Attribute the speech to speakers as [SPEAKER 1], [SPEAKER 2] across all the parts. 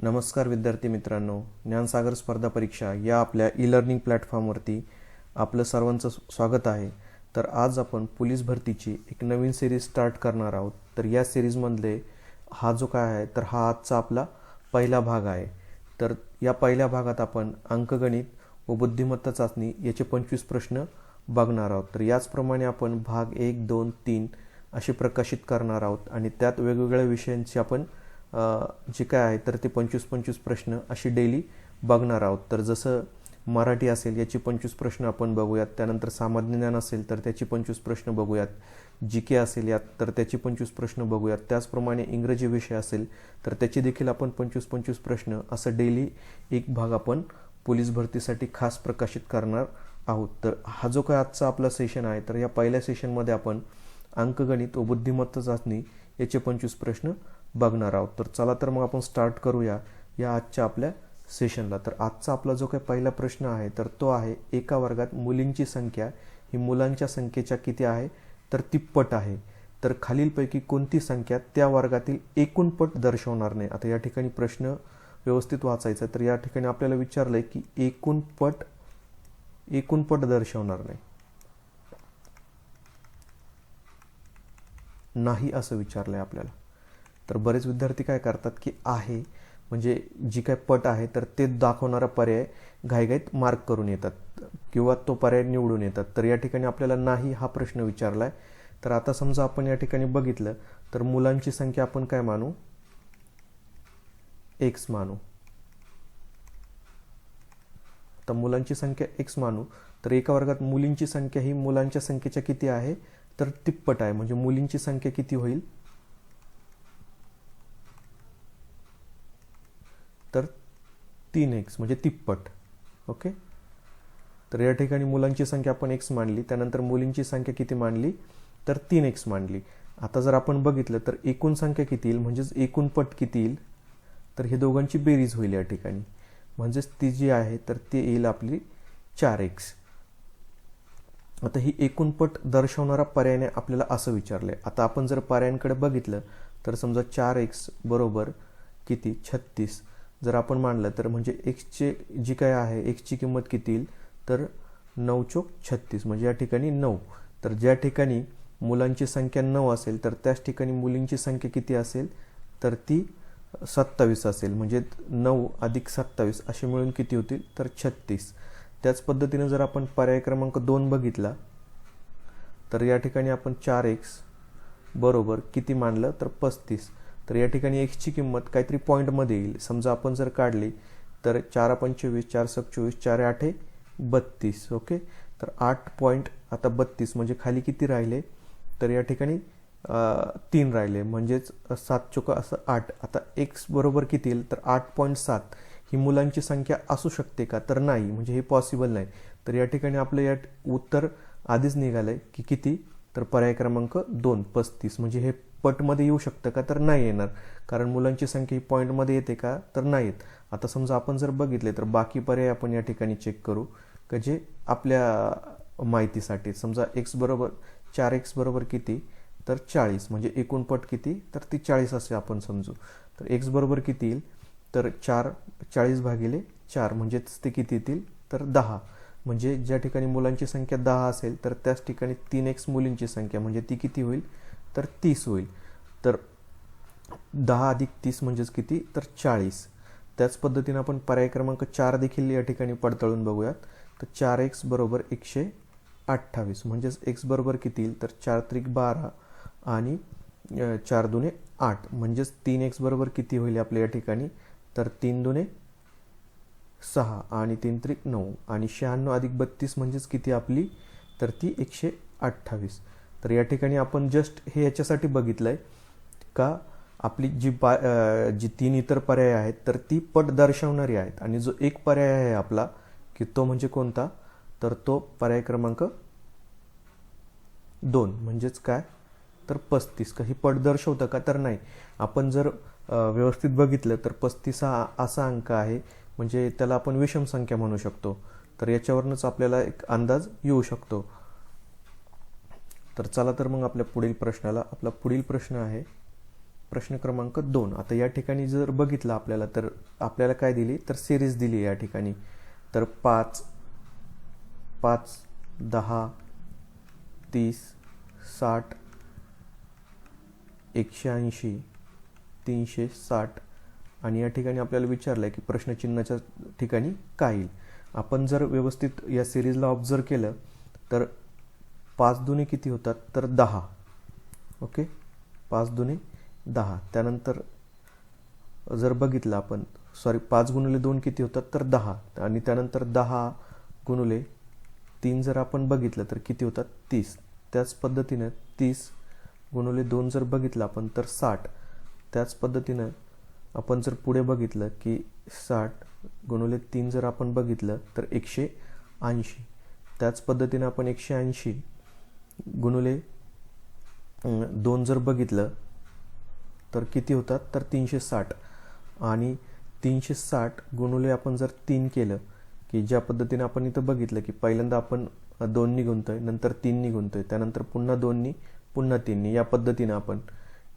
[SPEAKER 1] नमस्कार विद्यार्थी मित्रांनो, ज्ञानसागर स्पर्धा परीक्षा या आपल्या ई लर्निंग प्लॅटफॉर्मवरती आपलं सर्वांचं स्वागत आहे. तर आज आपण पोलीस भरतीची एक नवीन सिरीज स्टार्ट करणार आहोत. तर या सिरीजमधले हा जो काय आहे तर हा आजचा आपला पहिला भाग आहे. तर या पहिल्या भागात आपण अंकगणित व बुद्धिमत्ता चाचणी याचे 25 प्रश्न बघणार आहोत. तर याचप्रमाणे आपण भाग 1, 2, 3 असे प्रकाशित करणार आहोत आणि त्यात वेगवेगळ्या विषयांची आपण जे काय आहे तर ते 25 प्रश्न अशी डेली बघणार आहोत. तर जसं मराठी असेल याची 25 प्रश्न आपण बघूयात, त्यानंतर सामान्य ज्ञान असेल तर त्याची 25 प्रश्न बघूयात, जी के असेल यात तर त्याची 25 प्रश्न बघूयात, त्याचप्रमाणे इंग्रजी विषय असेल तर त्याची देखील आपण 25 प्रश्न असं डेली एक भाग आपण पोलीस भरतीसाठी खास प्रकाशित करणार आहोत. तर हा जो काय आजचा आपला सेशन आहे तर या पहिल्या सेशनमध्ये आपण अंकगणित व बुद्धिमत्ता चाचणी याचे 25 प्रश्न बघणार आहोत. तर चला तर मग आपण स्टार्ट करूया या आजच्या आपल्या सेशनला. तर आजचा आपला जो काही पहिला प्रश्न आहे तर तो आहे, एका वर्गात मुलींची संख्या ही मुलांच्या संख्येच्या किती आहे तर तिप्पट आहे. तर खालीलपैकी कोणती संख्या त्या वर्गातील एकूण पट दर्शवणार नाही. आता या ठिकाणी प्रश्न व्यवस्थित वाचायचा. तर या ठिकाणी आपल्याला विचारलंय की एकूण पट दर्शवणार नाही असं विचारलंय आपल्याला. तर बरेच विद्यार्थी काय करतात की आहे म्हणजे जी काय पट आहे तर ते दाखवणारा पर्याय घाईघाईत मार्क करून येतात किंवा तो पर्याय निवडून येतात. तर या ठिकाणी आपल्याला नाही हा प्रश्न विचारलाय. तर आता समजा आपण या ठिकाणी बघितलं तर मुलांची संख्या आपण काय मानू, एक्स मानू. तर मुलांची संख्या एक्स मानू. तर एका वर्गात मुलींची संख्या ही मुलांच्या संख्येच्या किती आहे तर तिप्पट आहे. म्हणजे मुलींची संख्या किती होईल तर 3x म्हणजे तिप्पट. ओके. तर या ठिकाणी मुलांची संख्या आपण x मानली, त्यानंतर मुलींची संख्या किती मानली तर 3x मानली. आता जर आपण बघितलं तर एकूण संख्या किती येईल म्हणजेच एकूण पट किती येईल तर हे दोघांची बेरीज होईल या ठिकाणी. म्हणजेच ती जी आहे तर ती येईल आपली 4x. आता ही एकूण पट दर्शवणारा पर्यायाने आपल्याला असं विचारलंय. आता आपण जर पर्यायांकडे बघितलं तर समजा 4x बरोबर किती 36 जर आपण मानलं तर म्हणजे एक्सचे जी काय आहे एक्सची किंमत किती येईल तर 9 चोक 36 म्हणजे या ठिकाणी 9. तर ज्या ठिकाणी मुलांची संख्या 9 असेल तर त्याच ठिकाणी मुलींची संख्या किती असेल तर ती 27 असेल. म्हणजे 9 अधिक 27 असे मिळून किती होतील तर 36. त्याच पद्धतीने जर आपण पर्याय क्रमांक 2 बघितला तर या ठिकाणी आपण 4x बरोबर किती मानलं तर 35. तर या ठिकाणी एक्सची किंमत काहीतरी पॉईंटमध्ये येईल. समजा आपण जर काढली तर 4 25 4 24 4 8 32. ओके. तर 8 पॉईंट आता 32 म्हणजे खाली किती राहिले तर या ठिकाणी 3 राहिले म्हणजेच 7 चोका असं 8. आता एक्स बरोबर किती येईल तर 8.7. ही मुलांची संख्या असू शकते का तर नाही, म्हणजे हे पॉसिबल नाही. तर या ठिकाणी आपलं या उत्तर आधीच निघालंय की किती तर पर्याय क्रमांक 2 35. म्हणजे हे पटमध्ये येऊ शकतं का तर नाही येणार, कारण मुलांची संख्या ही पॉईंटमध्ये येते का तर नाही येत. आता समजा आपण जर बघितले तर बाकी पर्याय आपण या ठिकाणी चेक करू का जे आपल्या माहितीसाठी. समजा एक्स बरोबर 4x बरोबर किती तर 40 म्हणजे एकूण पट किती तर ती 40 असे आपण समजू. तर एक्स बरोबर किती येईल तर 40 भागिले 4 म्हणजेच ते किती येतील तर 10. म्हणजे ज्या ठिकाणी मुलांची संख्या 10 असेल तर त्याच ठिकाणी 3x मुलींची संख्या म्हणजे ती किती होईल तर 30 होईल. तर 10 अधिक 30 म्हणजेच किती तर 40. त्याच पद्धतीने आपण पर्याय क्रमांक 4 देखील या ठिकाणी पडताळून बघूयात. तर 4x बरोबर 128 म्हणजेच x बरोबर किती येईल तर 4 त्रिक 12 आणि 4 दुने 8 म्हणजेच 3x बरोबर किती होईल आपल्या या ठिकाणी तर 3 दुने 6 आणि 3 त्रिक 9 आणि 96 अधिक 32 म्हणजेच किती आपली तर ती 128. तर या ठिकाणी आपण जस्ट हे याच्यासाठी बघितलंय का आपली जी 3 इतर पर्याय आहेत तर ती पट दर्शवणारी आहेत आणि जो एक पर्याय आहे आपला की तो म्हणजे कोणता तर तो पर्याय क्रमांक 2 म्हणजेच काय तर 35. काही पट दर्शवतं का तर नाही. आपण जर व्यवस्थित बघितलं तर 35 हा असा अंक आहे म्हणजे त्याला आपण विषम संख्या म्हणू शकतो. तर याच्यावरूनच आपल्याला एक अंदाज येऊ शकतो. तर चला तर मग आपल्या पुढील प्रश्नाला. आपला पुढील प्रश्न आहे प्रश्न क्रमांक 2. आता या ठिकाणी जर बघितलं आपल्याला तर आपल्याला काय दिली तर सिरीज दिली या ठिकाणी. तर 5, 5, 10, 30, 60, 180, 360 आणि या ठिकाणी आपल्याला विचारलं आहे की प्रश्नचिन्हाच्या ठिकाणी काय येईल. आपण जर व्यवस्थित या सिरीजला ऑब्झर्व केलं तर 5 दुने किती होतात तर 10. ओके, 5 दुने 10. त्यानंतर जर बघितलं आपण 5 गुणिले 2 किती होतात तर 10 आणि त्यानंतर 10 गुणिले 3 जर आपण बघितलं तर किती होतात 30. त्याच पद्धतीनं 30 गुणिले 2 जर बघितलं आपण तर 60. त्याच पद्धतीनं आपण जर पुढे बघितलं की 60 गुणिले 3 जर आपण बघितलं तर 180. त्याच पद्धतीनं आपण 180 गुणिले 2 जर बघितलं तर किती होतात तर 360 आणि 360 गुणिले आपण जर 3 केलं की ज्या पद्धतीने आपण इथं बघितलं की पहिल्यांदा आपण 2 गुणतोय, नंतर 3 गुणतोय, त्यानंतर पुन्हा 2 पुन्हा 3 या पद्धतीनं आपण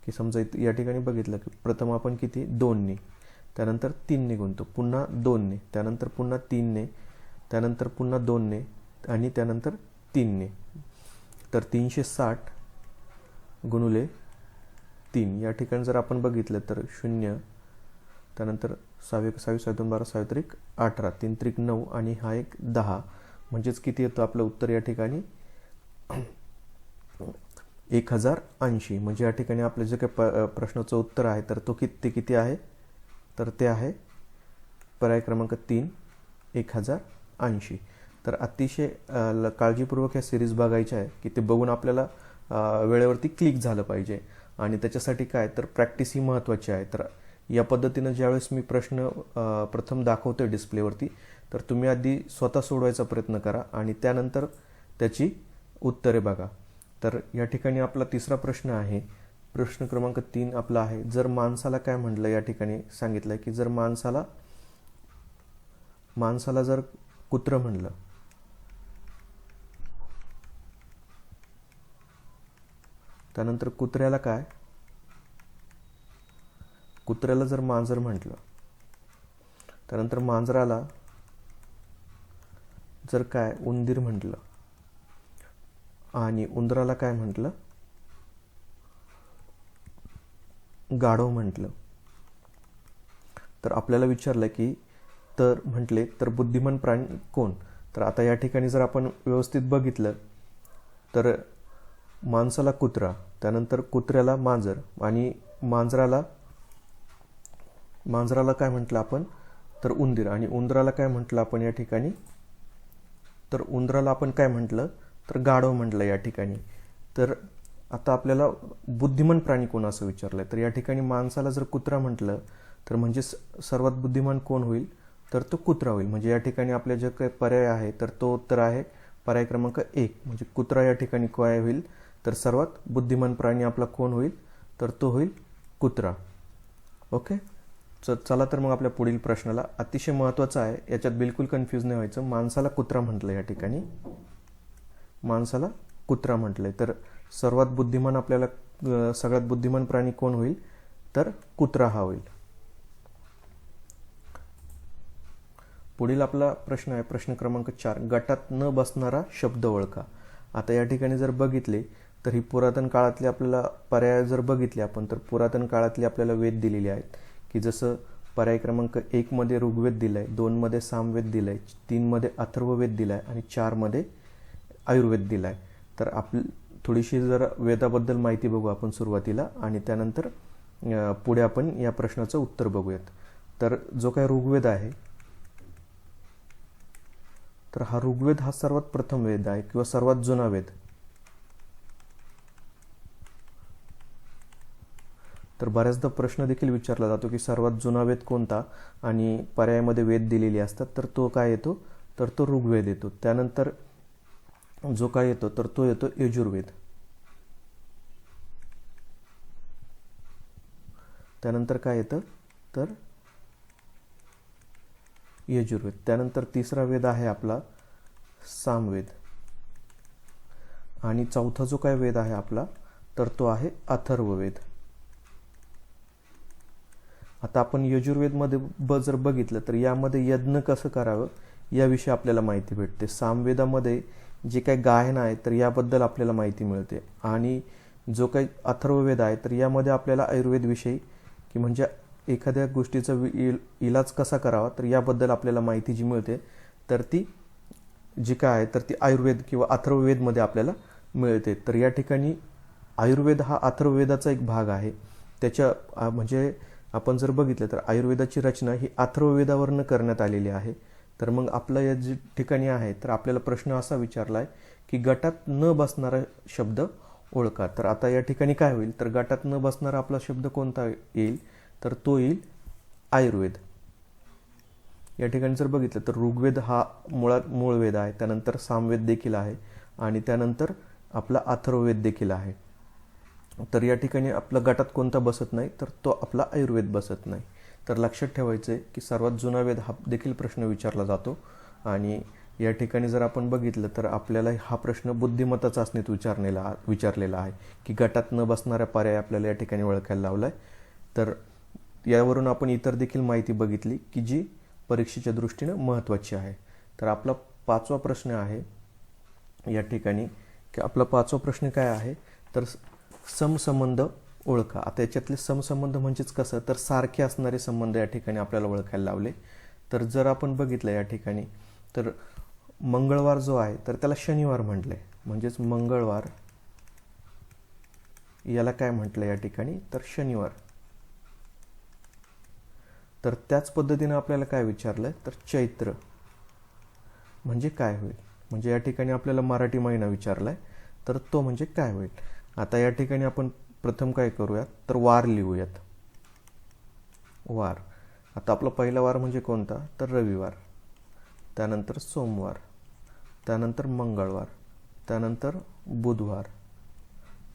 [SPEAKER 1] की समजा या ठिकाणी बघितलं की प्रथम आपण किती 2 त्यानंतर 3 गुणतो, पुन्हा 2 त्यानंतर पुन्हा 3 त्यानंतर पुन्हा 2 आणि त्यानंतर 3 तर 360 गुणिले 3 या ठिकाणी जर आपण बघितलं तर 0 त्यानंतर 6 1 6 6 2 12 6 3 18 3 3 9 आणि हा एक 10 म्हणजेच किती येतं आपलं उत्तर या ठिकाणी 1080. म्हणजे या ठिकाणी आपलं जे काही प्रश्नाचं उत्तर आहे तर तो किती आहे तर ते आहे पर्याय क्रमांक 3 1080. तर अतिशय काळजीपूर्वक या सिरीज बघायच्या आहे की ते बघून आपल्याला वेळेवरती क्लिक झालं पाहिजे आणि त्याच्यासाठी काय तर प्रॅक्टिस ही महत्त्वाची आहे. तर या पद्धतीनं ज्यावेळेस मी प्रश्न प्रथम दाखवतोय डिस्प्लेवरती तर तुम्ही आधी स्वतः सोडवायचा प्रयत्न करा आणि त्यानंतर त्याची उत्तरे बघा. तर या ठिकाणी आपला तिसरा प्रश्न आहे, प्रश्न क्रमांक 3 आपला आहे. जर माणसाला काय म्हटलं या ठिकाणी सांगितलं आहे की जर माणसाला जर कुत्रं म्हणलं त्यानंतर कुत्र्याला जर मांजर म्हटलं त्यानंतर मांजराला जर काय उंदीर म्हटलं आणि उंदराला काय म्हटलं गाढव म्हटलं तर आपल्याला विचारलं की तर म्हटले तर बुद्धिमान प्राणी कोण. तर आता या ठिकाणी जर आपण व्यवस्थित बघितलं तर माणसाला कुत्रा, त्यानंतर कुत्र्याला मांजर आणि मांजराला काय म्हटलं आपण तर उंदीर आणि उंदराला काय म्हटलं आपण या ठिकाणी तर उंदराला आपण काय म्हटलं तर गाढव म्हटलं या ठिकाणी. तर आता आपल्याला बुद्धिमान प्राणी कोण असं विचारलं तर या ठिकाणी माणसाला जर कुत्रा म्हटलं तर म्हणजे सर्वात बुद्धिमान कोण होईल तर तो कुत्रा होईल. म्हणजे या ठिकाणी आपले जे काही पर्याय आहे तर तो उत्तर आहे पर्याय क्रमांक 1 म्हणजे कुत्रा या ठिकाणी काय होईल तर सर्वात बुद्धिमान प्राणी आपला कोण होईल तर तो होईल कुत्रा. ओके, चला तर मग आपल्या पुढील प्रश्नाला. अतिशय महत्त्वाचं आहे, याच्यात बिलकुल कन्फ्यूज नाही व्हायचं. माणसाला कुत्रा म्हटलं या ठिकाणी माणसाला कुत्रा म्हटलंय तर सर्वात बुद्धिमान आपल्याला सगळ्यात बुद्धिमान प्राणी कोण होईल तर कुत्रा हा होईल. पुढील आपला प्रश्न आहे प्रश्न क्रमांक 4. गटात न बसणारा शब्द ओळखा. आता या ठिकाणी जर बघितले तर ही पुरातन काळातले आपल्याला पर्याय जर बघितले आपण तर पुरातन काळातले आपल्याला वेद दिलेले आहेत की जसं पर्याय क्रमांक 1 मध्ये ऋग्वेद दिलाय, 2 मध्ये सामवेद दिलाय, 3 मध्ये अथर्ववेद दिलाय आणि 4 मध्ये आयुर्वेद दिलाय. तर थोडीशी जर वेदाबद्दल माहिती बघू आपण सुरुवातीला आणि त्यानंतर पुढे आपण या प्रश्नाचं उत्तर बघूयात. तर जो काही ऋग्वेद आहे तर हा ऋग्वेद हा सर्वात प्रथम वेद आहे किंवा सर्वात जुना वेद. तर बऱ्याचदा प्रश्न देखील विचारला जातो की सर्वात जुना वेद कोणता आणि पर्यायामध्ये वेद दिलेले असतात तर तो काय येतो तर तो ऋग्वेद येतो. त्यानंतर जो काय येतो तर तो येतो यजुर्वेद. त्यानंतर काय येतं तर यजुर्वेद. त्यानंतर तिसरा वेद आहे आपला सामवेद आणि चौथा जो काय वेद आहे आपला तर तो आहे अथर्ववेद. आता आपण यजुर्वेदमध्ये जर बघितलं तर यामध्ये यज्ञ कसं करावं याविषयी आपल्याला माहिती भेटते. सामवेदामध्ये जे काही गायन आहे तर याबद्दल आपल्याला माहिती मिळते. आणि जो काही अथर्ववेद आहे तर यामध्ये आपल्याला आयुर्वेदविषयी की म्हणजे एखाद्या गोष्टीचा इलाज कसा करावा तर याबद्दल आपल्याला माहिती जी मिळते तर ती जी काय आहे तर ती आयुर्वेद किंवा अथर्ववेदमध्ये आपल्याला मिळते. तर या ठिकाणी आयुर्वेद हा अथर्ववेदाचा एक भाग आहे. त्याच्या म्हणजे आपण जर बघितलं तर आयुर्वेदाची रचना ही अथर्ववेदावरनं करण्यात आलेली आहे. तर मग आपलं या जे ठिकाणी आहे तर आपल्याला प्रश्न असा विचारला आहे की गटात न बसणारा शब्द ओळखा. तर आता या ठिकाणी काय होईल तर गटात न बसणारा आपला शब्द कोणता येईल तर तो येईल आयुर्वेद. या ठिकाणी जर बघितलं तर ऋग्वेद हा मूळ वेद आहे, त्यानंतर सामवेद देखील आहे आणि त्यानंतर आपला अथर्ववेद देखील आहे. तर या ठिकाणी आपला गटात कोणता बसत नाही तर तो आपला आयुर्वेद बसत नाही. तर लक्षात ठेवायचं आहे की सर्वात जुना वेद हा देखील प्रश्न विचारला जातो. आणि या ठिकाणी जर आपण बघितलं तर आपल्याला हा प्रश्न बुद्धिमत्ता चाचणीत विचारलेला आहे की गटात न बसणाऱ्या पर्याय आपल्याला या ठिकाणी ओळखायला लावला आहे. तर यावरून आपण इतर देखील माहिती बघितली की जी परीक्षेच्या दृष्टीनं महत्त्वाची आहे. तर आपला 5वा प्रश्न आहे या ठिकाणी की आपला 5वा प्रश्न काय आहे तर समसंबंध ओळखा. आता याच्यातले समसंबंध म्हणजेच कसं तर सारखे असणारे संबंध या ठिकाणी आपल्याला ओळखायला लावले. तर जर आपण बघितलं या ठिकाणी तर मंगळवार जो आहे तर त्याला शनिवार म्हटलंय, म्हणजेच मंगळवार याला काय म्हटलं या ठिकाणी तर शनिवार. तर त्याच पद्धतीनं आपल्याला काय विचारलंय तर चैत्र म्हणजे काय होईल. म्हणजे या ठिकाणी आपल्याला मराठी महिना विचारलाय तर तो म्हणजे काय होईल. आता या ठिकाणी आपण प्रथम काय करूयात तर वार लिहूयात. वार, आता आपला पहिला वार म्हणजे कोणता तर रविवार, त्यानंतर सोमवार, त्यानंतर मंगळवार, त्यानंतर बुधवार,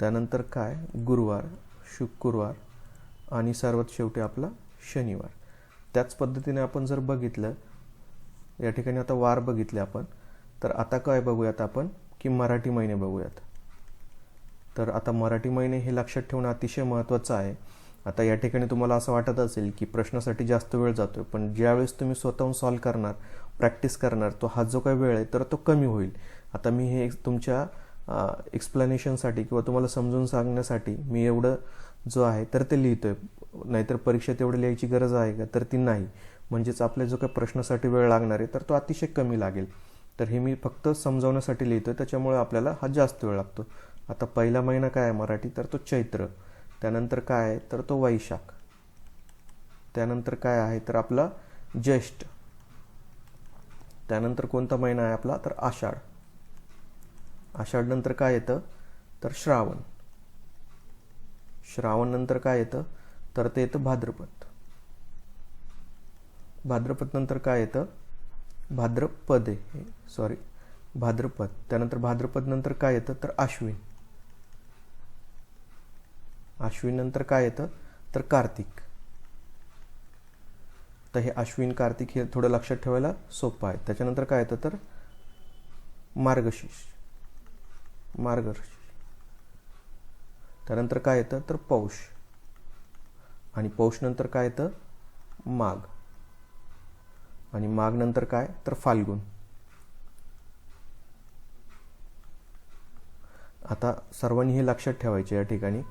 [SPEAKER 1] त्यानंतर काय गुरुवार, शुक्रवार आणि सर्वात शेवटी आपला शनिवार. त्याच पद्धतीने आपण जर बघितलं या ठिकाणी आता वार बघितले आपण, तर आता काय बघूयात आपण की मराठी महिने बघूयात. तर आता मराठी महिने हे लक्षात ठेवणं अतिशय महत्त्वाचं आहे. आता या ठिकाणी तुम्हाला असं वाटत असेल की प्रश्नासाठी जास्त वेळ जातोय, पण ज्यावेळेस तुम्ही स्वतःहून सॉल्व्ह करणार, प्रॅक्टिस करणार, तो हा जो काही वेळ आहे तर तो कमी होईल. आता मी हे तुमच्या एक्सप्लेनेशनसाठी किंवा तुम्हाला समजून सांगण्यासाठी मी एवढं जो आहे तर ते लिहितोय, नाहीतर परीक्षेत एवढं लिहायची गरज आहे का तर ती नाही. म्हणजेच आपल्या जो काही प्रश्नासाठी वेळ लागणार आहे तर तो अतिशय कमी लागेल. तर हे मी फक्त समजावण्यासाठी लिहितोय, त्याच्यामुळे आपल्याला हा जास्त वेळ लागतो. आता पहिला महिना काय आहे मराठी तर तो चैत्र, त्यानंतर काय आहे तर तो वैशाख, त्यानंतर काय आहे तर आपला ज्येष्ठ, त्यानंतर कोणता महिना आहे आपला तर आषाढ, आषाढ नंतर काय येतं तर श्रावण, श्रावण नंतर काय येतं तर ते येतं भाद्रपद, भाद्रपद नंतर काय येतं भाद्रपद, त्यानंतर भाद्रपद नंतर काय येतं तर आश्विन, आश्विन नंतर काय येतं तर कार्तिक. तर हे अश्विन कार्तिक हे थोडं लक्षात ठेवायला सोपं आहे. त्याच्यानंतर काय येतं तर मार्गशीर्ष, त्यानंतर काय येतं तर पौष, आणि पौष नंतर काय येतं माघ, आणि माघ नंतर काय तर फाल्गुन. आता सर्वांनी हे लक्षात ठेवायचे या ठिकाणी.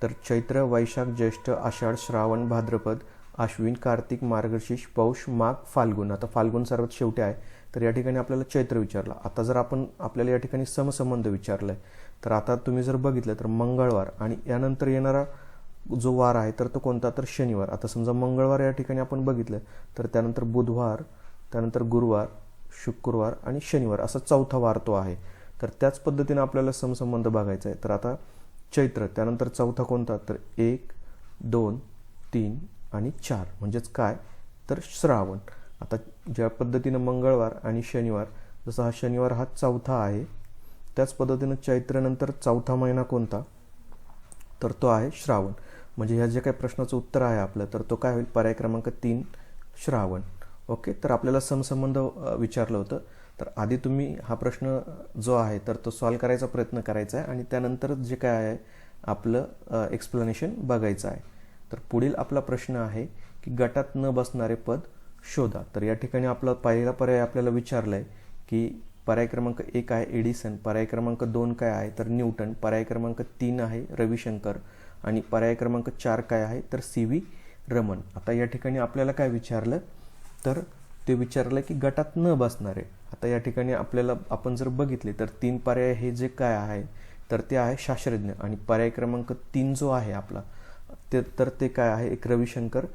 [SPEAKER 1] तर चैत्र, वैशाख, ज्येष्ठ, आषाढ, श्रावण, भाद्रपद, आश्विन, कार्तिक, मार्गशीर्ष, पौष, माघ, फाल्गुन. आता फाल्गुन सर्वात शेवटी आहे, तर या ठिकाणी आपल्याला चैत्र विचारला. आता जर आपल्याला या ठिकाणी समसंबंध विचारलाय, तर आता तुम्ही जर बघितलं तर मंगळवार आणि यानंतर येणारा जो वार आहे तर तो कोणता तर शनिवार. आता समजा मंगळवार या ठिकाणी आपण बघितलं तर त्यानंतर बुधवार, त्यानंतर गुरुवार, शुक्रवार आणि शनिवार असा चौथा वार तो आहे. तर त्याच पद्धतीने आपल्याला समसंबंध बघायचा आहे. तर आता चैत्र, त्यानंतर चौथा कोणता तर 1, 2, 3 आणि 4 म्हणजेच काय तर श्रावण. आता ज्या पद्धतीनं मंगळवार आणि शनिवार, जसा हा शनिवार हा चौथा आहे, त्याच पद्धतीनं चैत्रनंतर चौथा महिना कोणता तर तो आहे श्रावण. म्हणजे ह्या जे काही प्रश्नाचं उत्तर आहे आपलं तर तो काय होईल पर्याय क्रमांक 3 श्रावण. ओके, तर आपल्याला समसंबंध विचारलं होतं. तर आधी तुम्ही हा प्रश्न जो आहे तर तो सॉल्व्ह करायचा प्रयत्न करायचा आहे आणि त्यानंतर जे काय आहे आपलं एक्सप्लेनेशन बघायचं आहे. तर पुढील आपला प्रश्न आहे की गटात न बसणारे पद शोधा. तर या ठिकाणी आपला पहिला पर्याय आपल्याला विचारला आहे की पर्याय क्रमांक 1 आहे एडिसन, पर्याय क्रमांक 2 काय आहे तर न्यूटन, पर्याय क्रमांक 3 आहे रविशंकर आणि पर्याय क्रमांक 4 काय आहे तर CV रमन. आता या ठिकाणी आपल्याला काय विचारलं तर ते विचारलं की गटात न बसणारे. आता या ठिकाणी आपल्याला आपण जर बघितले तर 3 पर्याय हे जे काय आहे तर ते आहे शास्त्रज्ञ आणि पर्याय क्रमांक 3 जो आहे आपला ते काय आहे एक रविशंकर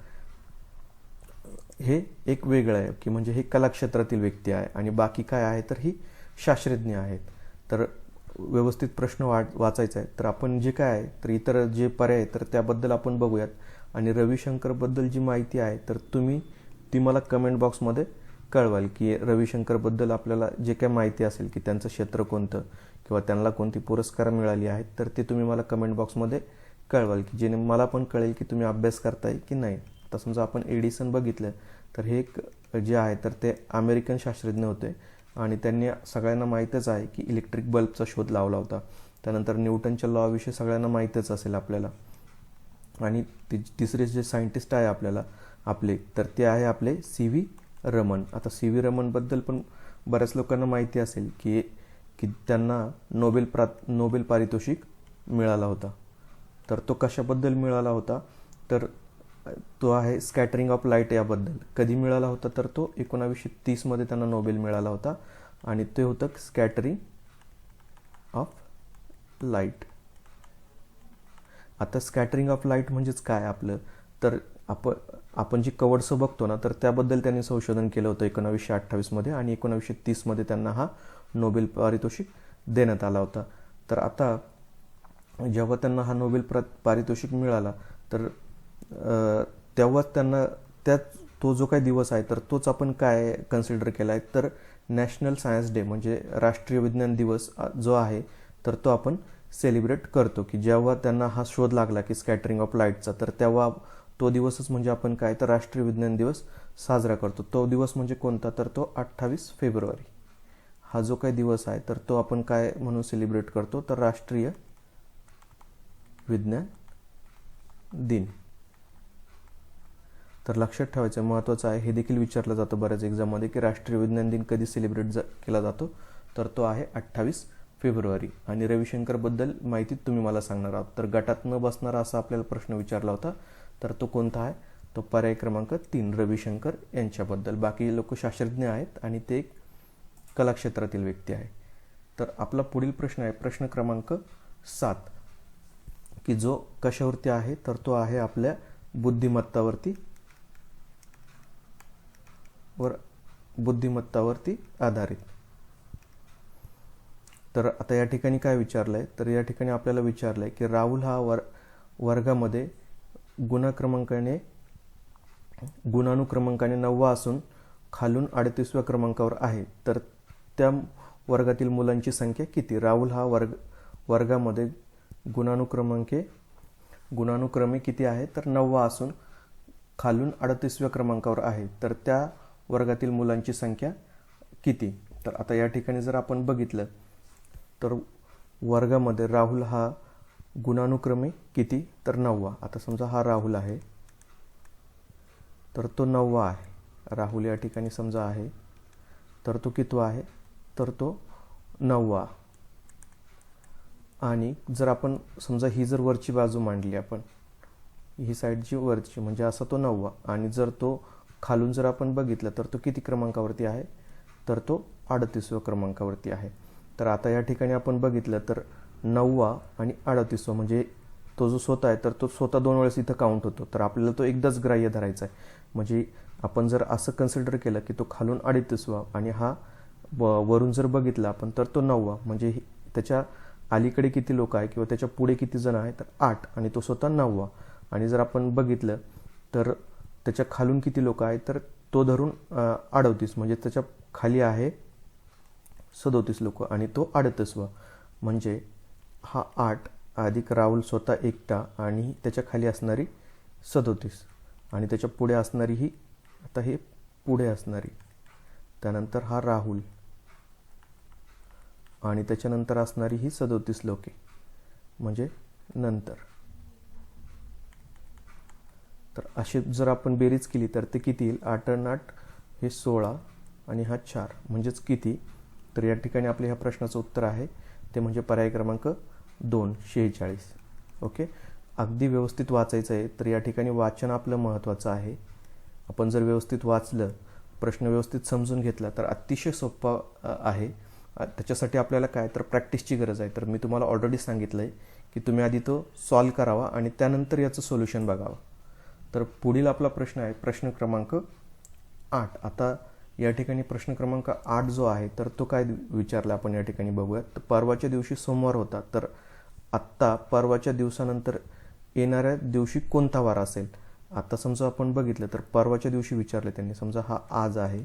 [SPEAKER 1] हे एक वेगळं आहे की म्हणजे हे कलाक्षेत्रातील व्यक्ती आहे आणि बाकी काय आहे तर ही शास्त्रज्ञ आहेत. तर व्यवस्थित प्रश्न वाचायचा आहे. तर आपण जे काय आहे तर इतर जे पर्याय तर त्याबद्दल आपण बघूयात आणि रविशंकरबद्दल जी माहिती आहे तर तुम्ही ती मला कमेंट बॉक्समध्ये कळवाल की रविशंकरबद्दल आपल्याला जे काय माहिती असेल की त्यांचं क्षेत्र कोणतं किंवा त्यांना कोणती पुरस्कार मिळाली आहेत तर ते तुम्ही मला कमेंट बॉक्समध्ये कळवाल की जेणे मला पण कळेल की तुम्ही अभ्यास करताय की नाही. आता समजा आपण एडिसन बघितलं तर हे एक जे आहे तर ते अमेरिकन शास्त्रज्ञ होते आणि त्यांनी सगळ्यांना माहीतच आहे की इलेक्ट्रिक बल्बचा शोध लावला होता. त्यानंतर न्यूटनच्या लॉविषयी सगळ्यांना माहीतच असेल आपल्याला. आणि तिसरे जे सायंटिस्ट आहे आपल्याला आपले तर ते आहे आपले CV रमन. आता CV रमनबद्दल पण बऱ्याच लोकांना माहिती असेल की त्यांना नोबेल पारितोषिक मिळाला होता. तर तो कशाबद्दल मिळाला होता तर तो आहे स्कॅटरिंग ऑफ लाईट याबद्दल. कधी मिळाला होता तर तो 1930 मध्ये त्यांना नोबेल मिळाला होता आणि ते होतं स्कॅटरिंग ऑफ लाईट. आता स्कॅटरिंग ऑफ लाईट म्हणजेच काय आपलं तर आपण जी कवडसं बघतो ना तर त्याबद्दल त्यांनी संशोधन केलं होतं 1928 मध्ये आणि 1930 मध्ये त्यांना हा नोबेल पारितोषिक देण्यात आला होता. तर आता जेव्हा त्यांना हा नोबेल पारितोषिक मिळाला तर तेव्हा त्यांना तो जो काही दिवस आहे तर तोच आपण काय कन्सिडर केला आहे तर नॅशनल सायन्स डे म्हणजे राष्ट्रीय विज्ञान दिवस जो आहे तर तो आपण सेलिब्रेट करतो की जेव्हा त्यांना हा शोध लागला की स्कॅटरिंग ऑफ लाईटचा तर तेव्हा तो दिवसच म्हणजे आपण काय तर राष्ट्रीय विज्ञान दिवस साजरा करतो. तो दिवस म्हणजे कोणता तर तो 28 फेब्रुवारी. हा जो काही दिवस आहे तर तो आपण काय म्हणून सेलिब्रेट करतो तर राष्ट्रीय विज्ञान दिन. तर लक्षात ठेवायचं महत्त्वाचं आहे. हे देखील विचारलं जातं बऱ्याच एक्झाममध्ये की राष्ट्रीय विज्ञान दिन कधी सेलिब्रेट केला जातो तर तो आहे 28 फेब्रुवारी. आणि रविशंकरबद्दल माहिती तुम्ही मला सांगणार आहात. तर गटात न बसणारा असा आपल्याला प्रश्न विचारला होता तर तो कोणता आहे तो पर्याय क्रमांक 3 रविशंकर यांच्याबद्दल. बाकी लोक शास्त्रज्ञ आहेत आणि ते एक कलाक्षेत्रातील व्यक्ती आहे. तर आपला पुढील प्रश्न आहे प्रश्न क्रमांक 7 की जो कशावरती आहे तर तो आहे आपल्या बुद्धिमत्तावरती आधारित. तर आता या ठिकाणी काय विचारलंय तर या ठिकाणी आपल्याला विचारलंय की राहुल हा वर्गामध्ये गुणानुक्रमांकाने 9वा असून खालून 38व्या क्रमांकावर आहे तर त्या वर्गातील मुलांची संख्या किती. राहुल हा वर्गामध्ये गुणानुक्रमे किती आहे तर 9वा असून खालून 38व्या क्रमांकावर आहे तर त्या वर्गातील मुलांची संख्या किती. तर आता या ठिकाणी जर आपण बघितलं तर वर्गामध्ये राहुल हा गुणानुक्रमे किती तर 9वा. आता समजा हा राहुल आहे तर तो 9वा आहे. राहुल या ठिकाणी समजा आहे तर तो कितवा आहे तर तो 9वा. आणि जर आपण समजा ही जर वरची बाजू मांडली आपण ही साईडची वरची म्हणजे असा तो 9वा आणि जर तो खालून जर आपण बघितलं तर तो किती क्रमांकावरती आहे तर तो 38व्या क्रमांकावरती आहे. तर आता या ठिकाणी आपण बघितलं तर 9वा आणि 38वा म्हणजे तो जो स्वतः आहे तर तो स्वतः 2 वेळेस इथं काउंट होतो. तर आपल्याला तो एकदाच ग्राह्य धरायचा आहे. म्हणजे आपण जर असं कन्सिडर केलं की तो खालून 38वा आणि हा वरून जर बघितला आपण तर तो 9वा म्हणजे त्याच्या अलीकडे किती लोक आहे किंवा त्याच्या पुढे किती जण आहे तर 8 आणि तो स्वतः 9वा. आणि जर आपण बघितलं तर त्याच्या खालून किती लोक आहे तर तो धरून 38 म्हणजे त्याच्या खाली आहे 37 लोक आणि तो 38वा. म्हणजे हा 8 अधिक राहुल स्वतः एकटा आणि त्याच्या खाली असणारी 37 आणि त्याच्या पुढे असणारी ही आता हे पुढे असणारी त्यानंतर हा राहुल आणि त्याच्यानंतर असणारी ही 37 लोके म्हणजे नंतर. तर अशी जर आपण बेरीज केली तर ते किती येईल, 8 आणि 8 हे 16 आणि हा 4 म्हणजेच किती. तर या ठिकाणी आपल्या ह्या प्रश्नाचं उत्तर आहे ते म्हणजे पर्याय क्रमांक 2 46. ओके, अगदी व्यवस्थित वाचायचं आहे. तर या ठिकाणी वाचन आपलं महत्त्वाचं आहे. आपण जर व्यवस्थित वाचलं, प्रश्न व्यवस्थित समजून घेतला तर अतिशय सोपा आहे. त्याच्यासाठी आपल्याला काय तर प्रॅक्टिसची गरज आहे. तर मी तुम्हाला ऑलरेडी सांगितलं आहे की तुम्ही आधी तो सॉल्व करावा आणि त्यानंतर याचं सोल्युशन बघावं. तर पुढील आपला प्रश्न आहे प्रश्न क्रमांक 8. आता या ठिकाणी प्रश्न क्रमांक 8 जो आहे तर तो काय विचारला आपण या ठिकाणी बघूयात. तर परवाच्या दिवशी सोमवार होता, तर आत्ता परवाच्या दिवसानंतर येणाऱ्या दिवशी कोणता वार असेल. आता समजा आपण बघितलं तर परवाच्या दिवशी विचारले त्यांनी. समजा हा आज आहे,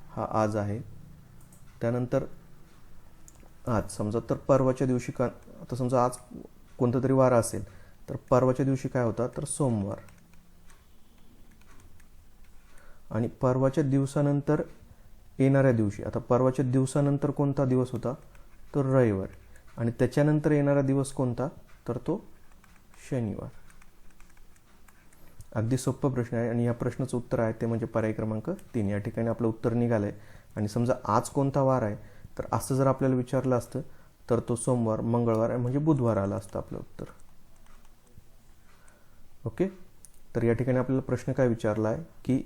[SPEAKER 1] हा आज आहे, त्यानंतर आज समजा. तर परवाच्या दिवशी का, आता समजा आज कोणता तरी वार असेल तर परवाच्या दिवशी काय होता तर सोमवार, आणि परवाच्या दिवसानंतर येणाऱ्या दिवशी, आता परवाच्या दिवसानंतर कोणता दिवस होता तर रविवार, आणि त्याच्यानंतर येणारा दिवस कोणता तर तो शनिवार. अगदी सोपा प्रश्न आहे आणि या प्रश्नाचं उत्तर आहे ते म्हणजे पर्याय क्रमांक 3. या ठिकाणी आपलं उत्तर निघालंय. आणि समजा आज कोणता वार आहे तर असं जर आपल्याला विचारलं असतं तर तो सोमवार, मंगळवार म्हणजे बुधवार आलं असतं आपलं उत्तर. ओके, तर या ठिकाणी आपल्याला प्रश्न काय विचारला आहे की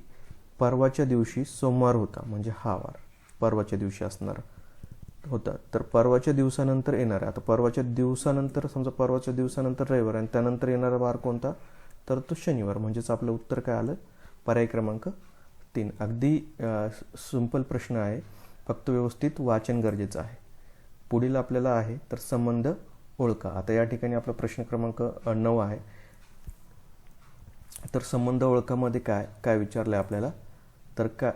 [SPEAKER 1] परवाच्या दिवशी सोमवार होता म्हणजे हा वार परवाच्या दिवशी असणार होता, तर परवाच्या दिवसानंतर येणार आहे. आता परवाच्या दिवसानंतर समजा परवाच्या दिवसानंतर रविवार आणि त्यानंतर येणारा वार कोणता तर तो शनिवार, म्हणजेच आपलं उत्तर काय आलं पर्याय क्रमांक 3. अगदी सिंपल प्रश्न आहे, फक्त व्यवस्थित वाचन गरजेचं आहे. पुढील आपल्याला आहे तर संबंध ओळखा. आता या ठिकाणी आपला प्रश्न क्रमांक 9 आहे. तर संबंध ओळखामध्ये काय काय विचारलं आहे आपल्याला तर काय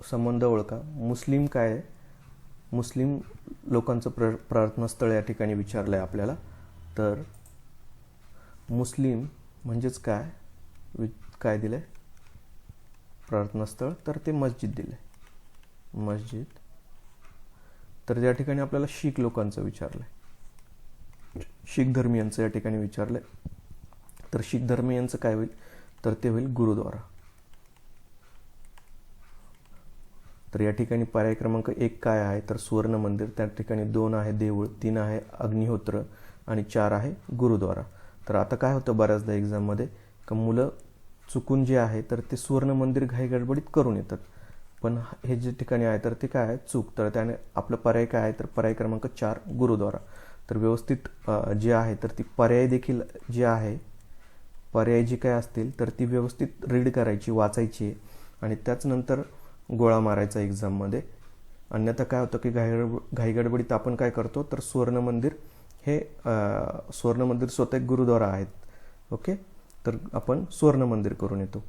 [SPEAKER 1] संबंध ओळखा. मुस्लिम काय आहे, मुस्लिम लोकांचं प्रार्थनास्थळ या ठिकाणी विचारलं आहे आपल्याला. तर मुस्लिम म्हणजेच काय काय दिलं आहे प्रार्थनास्थळ तर ते मस्जिद दिलं आहे, मस्जिद. तर या ठिकाणी आपल्याला शीख लोकांचं विचारलं आहे, शीख धर्मीयांचं या ठिकाणी विचारलं आहे. तर शीख धर्मीयांचं काय होईल तर ते होईल गुरुद्वारा. तर या ठिकाणी पर्याय क्रमांक 1 काय आहे तर सुवर्ण मंदिर. त्या ठिकाणी 2 आहे देऊळ, 3 आहे अग्निहोत्र आणि 4 आहे गुरुद्वारा. तर आता काय होतं बऱ्याचदा एक्झाममध्ये का मुलं चुकून जे आहे तर ते सुवर्ण मंदिर घाई गडबडीत करून येतात, पण हे जे ठिकाणी आहे तर ते काय आहे चूक. तर त्याने आपलं पर्याय काय आहे तर पर्याय क्रमांक 4 गुरुद्वारा. तर व्यवस्थित जे आहे तर ती पर्याय देखील जे आहे पर्याय जी काय असतील तर ती व्यवस्थित रीड करायची, वाचायची आणि त्याच नंतर गोळा मारायचा एक्झाममध्ये. अन्यथा काय होतं की घाईगडबडीत आपण काय करतो तर सुवर्ण मंदिर हे सुवर्ण मंदिर स्वतः एक गुरुद्वारा आहेत. ओके, तर आपण सुवर्ण मंदिर करून येतो.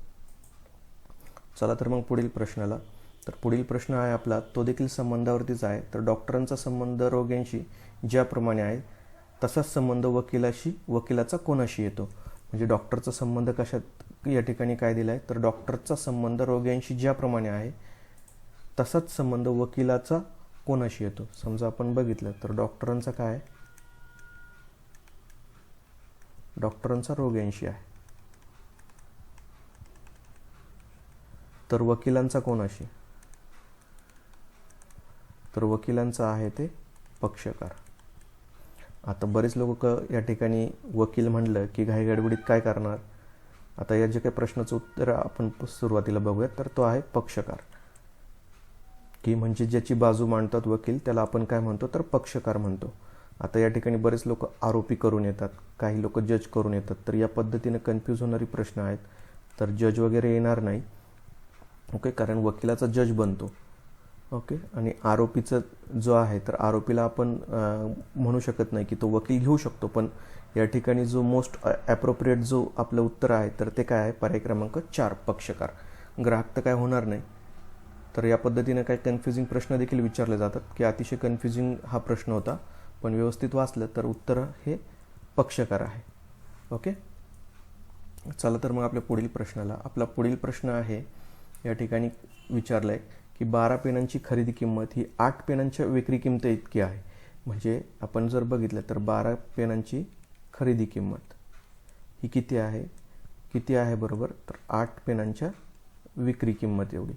[SPEAKER 1] चला तर मग पुढील प्रश्नाला. तर पुढील प्रश्न आहे आपला तो देखील संबंधावरतीच आहे. तर डॉक्टरांचा संबंध रोग्यांशी ज्याप्रमाणे आहे तसाच संबंध वकिलाचा कोणाशी येतो. म्हणजे डॉक्टरचा संबंध कशात या ठिकाणी काय दिला आहे तर डॉक्टरचा संबंध रोग्यांशी ज्याप्रमाणे आहे तसाच संबंध वकिलाचा कोणाशी येतो. समजा आपण बघितलं तर डॉक्टरांचा काय डॉक्टरांचा रोग्यांशी आहे, तर वकिलांचा कोणाशी तर वकिलांचा आहे ते पक्षकार. आता बरेच लोक या ठिकाणी वकील म्हणलं की घाईगडबडीत काय करणार. आता या जे काही प्रश्नाचं उत्तर आपण सुरुवातीला बघूयात तर तो आहे पक्षकार, की म्हणजे ज्याची बाजू मांडतात वकील त्याला आपण काय म्हणतो तर पक्षकार म्हणतो. आता या ठिकाणी बरेच लोक आरोपी करून येतात, काही लोक जज करून येतात. तर या पद्धतीने कन्फ्यूज होणारी प्रश्न आहेत. तर जज वगैरे येणार नाही. ओके, कारण वकिलाचा जज बनतो. ओके, आणि आरोपीचं जो आहे तर आरोपीला आपण म्हणू शकत नाही की तो वकील घेऊ शकतो, पण या ठिकाणी जो मोस्ट ॲप्रोप्रिएट जो आपलं उत्तर आहे तर ते काय आहे पर्याय क्रमांक 4 पक्षकार. ग्राहक तर काय होणार नाही. तर या पद्धतीने काही कन्फ्युजिंग प्रश्न देखील विचारले जातात की अतिशय कन्फ्युजिंग हा प्रश्न होता, पण व्यवस्थित वाचलं तर उत्तर हे पक्षकार आहे. ओके, चला तर मग आपल्या पुढील प्रश्नाला. आपला पुढील प्रश्न आहे या ठिकाणी विचारलं आहे की 12 पेनांची खरेदी किंमत ही 8 पेनांच्या विक्री किंमत इतकी आहे. म्हणजे आपण जर बघितलं तर 12 पेनांची खरेदी किंमत ही किती आहे बरोबर, तर 8 पेनांच्या विक्री किंमत एवढी.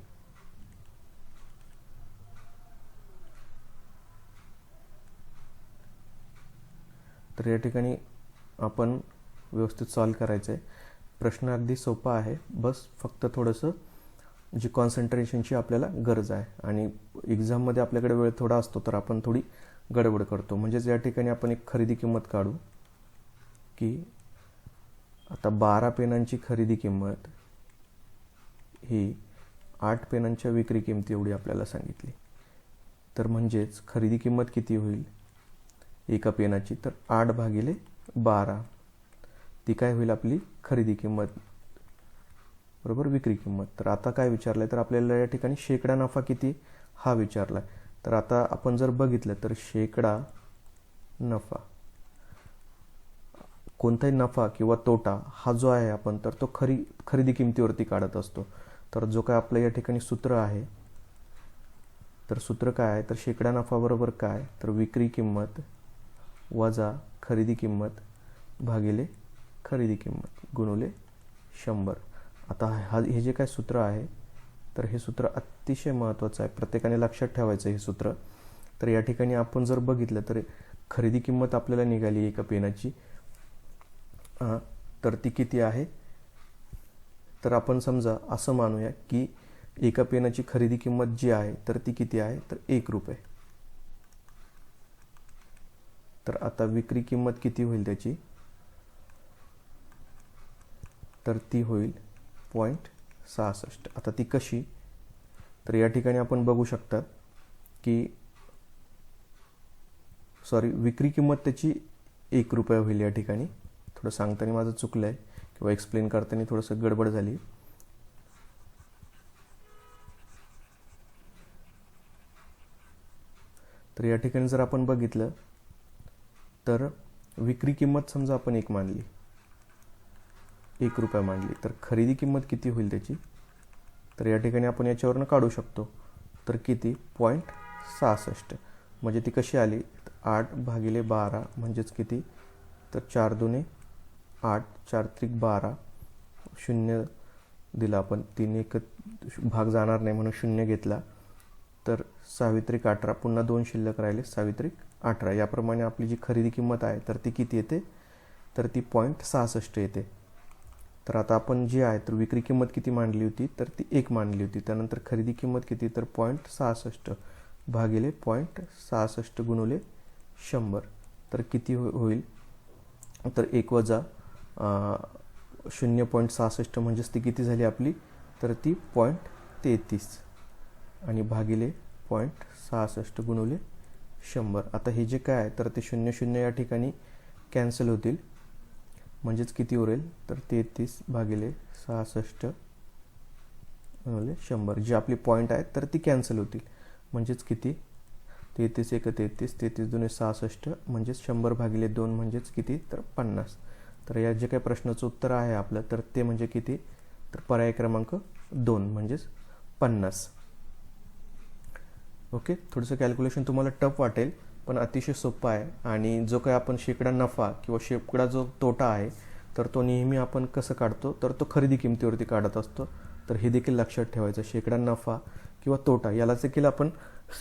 [SPEAKER 1] तर या ठिकाणी आपण व्यवस्थित सॉल्व करायचं आहे. प्रश्न अगदी सोपा आहे, बस फक्त थोडंसं जी कॉन्सन्ट्रेशनची आपल्याला गरज आहे. आणि एक्झाममध्ये आपल्याकडे वेळ थोडा असतो तर आपण थोडी गडबड करतो. म्हणजेच या ठिकाणी आपण एक खरेदी किंमत काढू की आता 12 पेनांची खरेदी किंमत ही 8 पेनांच्या विक्री किंमती एवढी आपल्याला सांगितली. तर म्हणजेच खरेदी किंमत किती होईल एका पेनाची, तर 8/12 ती काय होईल आपली खरेदी किंमत बरोबर विक्री किंमत. तर आता काय विचारलं आहे, तर आपल्याला या ठिकाणी शेकडा नफा किती हा विचारला आहे. तर आता आपण जर बघितलं तर शेकडा नफा, कोणताही नफा किंवा तोटा हा जो आहे आपण तर तो खरेदी किमतीवरती काढत असतो. तर जो काय आपलं या ठिकाणी सूत्र आहे, तर सूत्र काय आहे, तर शेकडा नफा बरोबर काय, तर विक्री किंमत वजा खरेदी किंमत भागिले खरेदी किंमत गुणुले 100. आता हे जे काय सूत्र आहे तर हे सूत्र अतिशय महत्त्वाचं आहे, प्रत्येकाने लक्षात ठेवायचं हे सूत्र. तर या ठिकाणी आपण जर बघितलं तर खरेदी किंमत आपल्याला निघाली एका पेनाची, तर ती किती आहे, तर आपण समजा असं मानूया की एका पेनाची खरेदी किंमत जी आहे तर ती किती आहे, तर 1 रुपये. तर आता विक्री किंमत किती होईल त्याची, तर ती होईल 0.66. आता ती कशी, तर या ठिकाणी आपण बघू शकतात की विक्री किंमत त्याची 1 रुपये होईल. या ठिकाणी थोडं सांगताना माझं चुकलं आहे किंवा एक्सप्लेन करताना थोडंसं गडबड झाली. तर या ठिकाणी जर आपण बघितलं तर विक्री किंमत समजा आपण 1 मानली, 1 रुपया मानली, तर खरेदी किंमत किती होईल त्याची, तर या ठिकाणी आपण याच्यावरनं काढू शकतो. तर किती 0.66. म्हणजे ती कशी आली, 8/12 म्हणजेच किती, तर 4 दुने 8, 4 त्रिक 12, 0 दिला आपण, 3 एक भाग जाणार नाही म्हणून 0 घेतला, तर 6 त्रिक 18, पुन्हा 2 शिल्लक राहिले, 6 त्रिक 18. याप्रमाणे आपली जी खरेदी किंमत आहे तर ती किती येते, तर ती 0.66 येते. तर आता आपण जी आहे तर विक्री किंमत किती मांडली होती, तर ती 1 मांडली होती. त्यानंतर खरेदी किंमत किती, तर 0.66 भागिले 0.66 गुणुले 100. तर किती होईल, तर 1 वजा 0.66 म्हणजेच ती किती झाली आपली, तर ती 0.33 आणि भागिले 0.66 गुणुले 100. आता हे जे काय आहे तर ते 0 या ठिकाणी कॅन्सल होतील, म्हणजेच किती उरेल, तर 33/66 गुणिले 100. जी आपली पॉईंट आहे तर ती कॅन्सल होतील, म्हणजेच किती, 33 एक 33, 33 दुने 66, म्हणजेच 100/2 म्हणजेच किती, तर 50. तर या जे काही प्रश्नाचं उत्तर आहे आपलं तर ते म्हणजे किती, तर पर्याय क्रमांक 2 म्हणजेच 50. ओके, थोडंसं कॅल्क्युलेशन तुम्हाला टफ वाटेल पण अतिशय सोपं आहे. आणि जो काही आपण शेकडा नफा किंवा शेकडा जो तोटा आहे तर तो नेहमी आपण कसं काढतो, तर तो खरेदी किमतीवरती काढत असतो. तर हे देखील लक्षात ठेवायचं, शेकडा नफा किंवा तोटा यालाच देखील आपण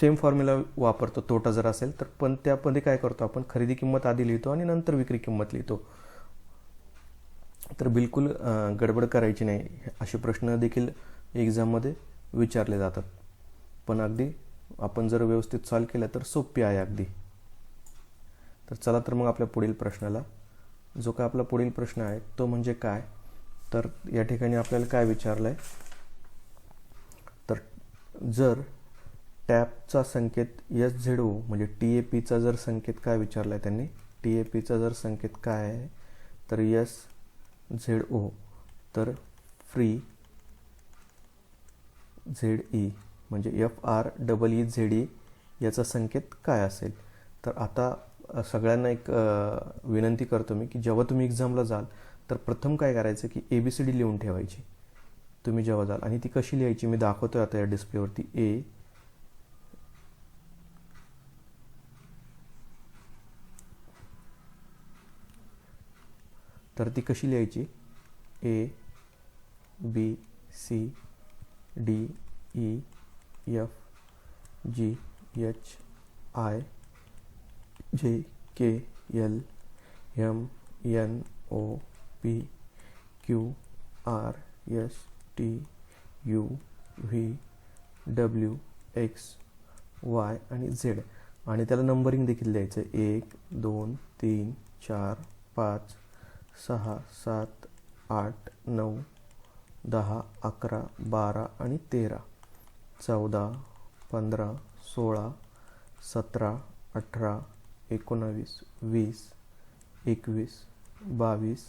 [SPEAKER 1] सेम फॉर्म्युला वापरतो. तोटा जर असेल तर पण त्यामध्ये काय करतो आपण, खरेदी किंमत आधी लिहितो आणि नंतर विक्री किंमत लिहितो. तर बिलकुल गडबड करायची नाही. असे प्रश्न देखील एक्झाममध्ये विचारले जातात, पण अगदी आपण जर व्यवस्थित सॉल्व केलं तर सोपी आहे अगदी. तर चला तर मग आपल्या पुढील प्रश्नाला, जो काय आपला पुढील प्रश्न आहे तो म्हणजे काय, तर या ठिकाणी आपल्याला काय विचारलं आहे, तर जर टॅपचा संकेत SZO म्हणजे TAPचा जर संकेत काय विचारला आहे त्यांनी, TAPचा जर संकेत काय आहे, तर SZO, तर फ्री ZE म्हणजे FREEZE याचा संकेत काय असेल. तर आता सगळ्यांना एक विनंती करतो मी की जेव्हा तुम्ही एक्झामला जाल तर प्रथम काय करायचं की ABCD लिहून ठेवायची तुम्ही जेव्हा जाल. आणि ती कशी लिहायची मी दाखवतोय आता या डिस्प्लेवरती. तर ती कशी लिहायची? A B C D E F G H I J K L M N O P Q R S T U V W X Y आणि झेड. आणि त्याला नंबरिंग देखील द्यायचं आहे. 1 2 3 4 5 6 7 8 9 10 11 12 आणि 13 14 15 16 17 18 19 20 21 22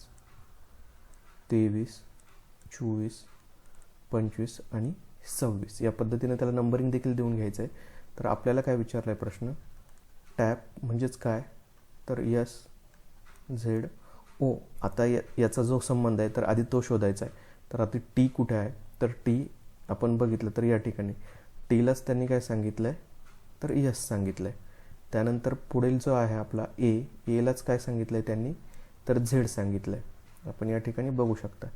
[SPEAKER 1] 23 24 25 आणि 26 या पद्धतीने त्याला नंबरिंग देखील देऊन घ्यायचं आहे. तर आपल्याला काय विचारला आहे प्रश्न? टॅप म्हणजेच काय? तर एस झेड ओ. आता याचा जो संबंध आहे तर आधी तो शोधायचा आहे. तर आता टी कुठे आहे? तर टी आपण बघितलं तर या ठिकाणी टीलाच त्यांनी काय सांगितलं आहे? तर यस सांगितलं आहे. त्यानंतर पुढील जो आहे आपला एलाच काय सांगितलं आहे त्यांनी? तर झेड सांगितलं आहे. आपण या ठिकाणी बघू शकता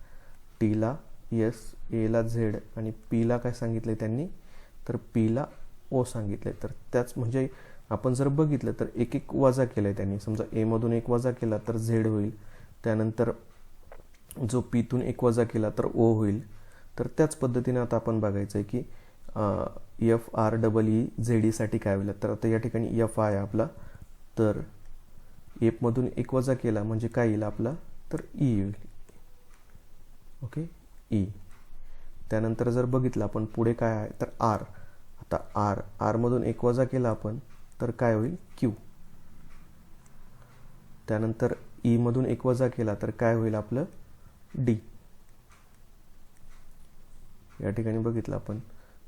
[SPEAKER 1] टीला यस, एला झेड आणि पीला काय सांगितलं आहे त्यांनी? तर पीला ओ सांगितलं आहे. तर त्याच म्हणजे आपण जर बघितलं तर एक एक वजा केलं आहे त्यांनी. समजा एमधून एक वजा केला तर झेड होईल. त्यानंतर जो पीतून एक वजा केला तर ओ होईल. तर त्याच पद्धतीने आता आपण बघायचं आहे की F R double E Z ईसाठी काय होईल. तर आता या ठिकाणी एफ आहे आपला. तर एफमधून एक वजा केला म्हणजे काय येईल आपला? तर ई येईल. Okay, E. त्यानंतर जर बघितलं आपण पुढे काय आहे तर आर. आता आरमधून एक वजा केला आपण तर काय होईल? क्यू. त्यानंतर ईमधून एक वजा केला तर काय होईल आपलं? डी. या ठिकाणी बघितलं आपण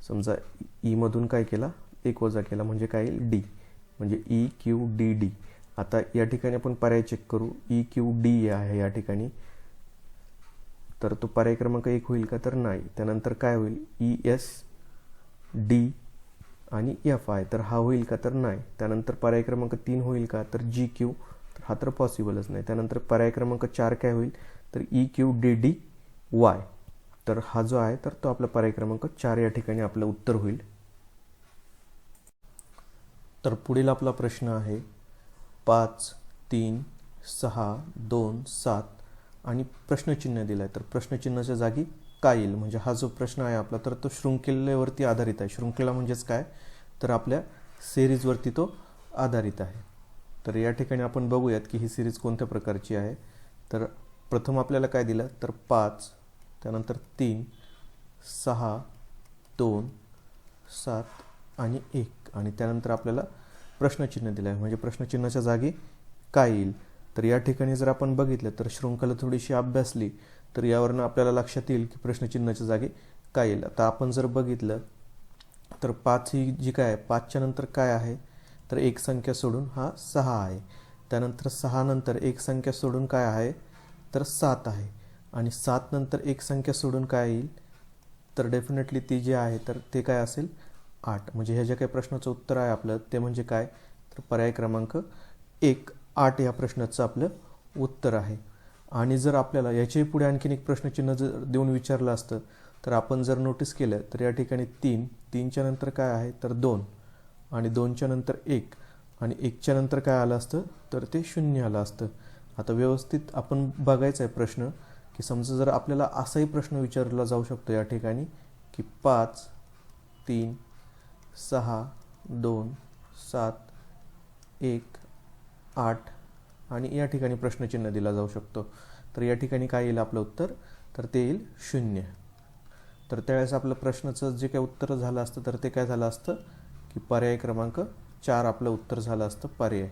[SPEAKER 1] समजा ईमधून काय केला? एक वजा केला म्हणजे काय येईल? डी. म्हणजे ई क्यू डी डी. आता या ठिकाणी आपण पर्याय चेक करू. ई क्यू डी आहे या ठिकाणी. तर तो पर्याय क्रमांक 1 होईल का? तर नाही. त्यानंतर काय होईल? ई एस डी आणि एफ आहे. तर हा होईल का? तर नाही. त्यानंतर पर्याय क्रमांक 3 होईल का? तर जी क्यू. तर हा तर पॉसिबलच नाही. त्यानंतर पर्याय क्रमांक 4 काय होईल? तर E Q D D Y. तर हा जो आहे तर तो आपला पर्याय क्रमांक 4 या ठिकाणी आपलं उत्तर होईल. तर पुढील आपला प्रश्न आहे 5 3 6 2 7 आणि प्रश्नचिन्ह दिलं आहे. तर प्रश्नचिन्हाच्या जागी काय येईल? म्हणजे हा जो प्रश्न आहे आपला तर तो शृंखलेवरती आधारित आहे. शृंखला म्हणजेच काय? तर आपल्या सिरीजवरती तो आधारित आहे. तर या ठिकाणी आपण बघूयात की ही सिरीज कोणत्या प्रकारची आहे. तर प्रथम आपल्याला काय दिलं? तर 5, त्यानंतर 3 6 2 7 आणि 1 आणि त्यानंतर आपल्याला प्रश्नचिन्ह दिलं आहे. म्हणजे प्रश्नचिन्हाच्या जागी काय येईल? तर या ठिकाणी जर आपण बघितलं तर शृंखला थोडीशी अभ्यासली तर यावरनं आपल्याला लक्षात येईल की प्रश्नचिन्हाच्या जागी काय येईल. आता आपण जर बघितलं तर 5 ही जी काय आहे 5च्या नंतर काय आहे? तर एक संख्या सोडून हा 6 आहे. त्यानंतर 6 नंतर एक संख्या सोडून काय आहे? तर 7 आहे. आणि 7 नंतर एक संख्या सोडून काय येईल? तर डेफिनेटली ती जी आहे तर ते काय असेल? 8. म्हणजे ह्या ज्या काही प्रश्नाचं उत्तर आहे आपलं ते म्हणजे काय? तर पर्याय क्रमांक 1 8 या प्रश्नाचं आपलं उत्तर आहे. आणि जर आपल्याला याच्याही पुढे आणखीन एक प्रश्नचिन्ह जर देऊन विचारलं असतं तर आपण जर नोटीस केलं तर या ठिकाणी 3च्या नंतर काय आहे? तर 2 आणि 2च्या नंतर 1 आणि 1च्या नंतर काय आलं असतं? तर ते 0 आलं असतं. आता व्यवस्थित आपण बघायचं आहे प्रश्न की समजा जर आपल्याला असाही प्रश्न विचारला जाऊ शकतो या ठिकाणी की 5 3 6 2 7 1 8 आणि या ठिकाणी प्रश्नचिन्ह दिला जाऊ शकतो. तर या ठिकाणी काय येईल आपलं उत्तर? तर ते येईल 0. तर त्यावेळेस आपलं प्रश्नाचं जे काही उत्तर झालं असतं तर ते काय झालं असतं की पर्याय क्रमांक 4 आपलं उत्तर झालं असतं पर्याय.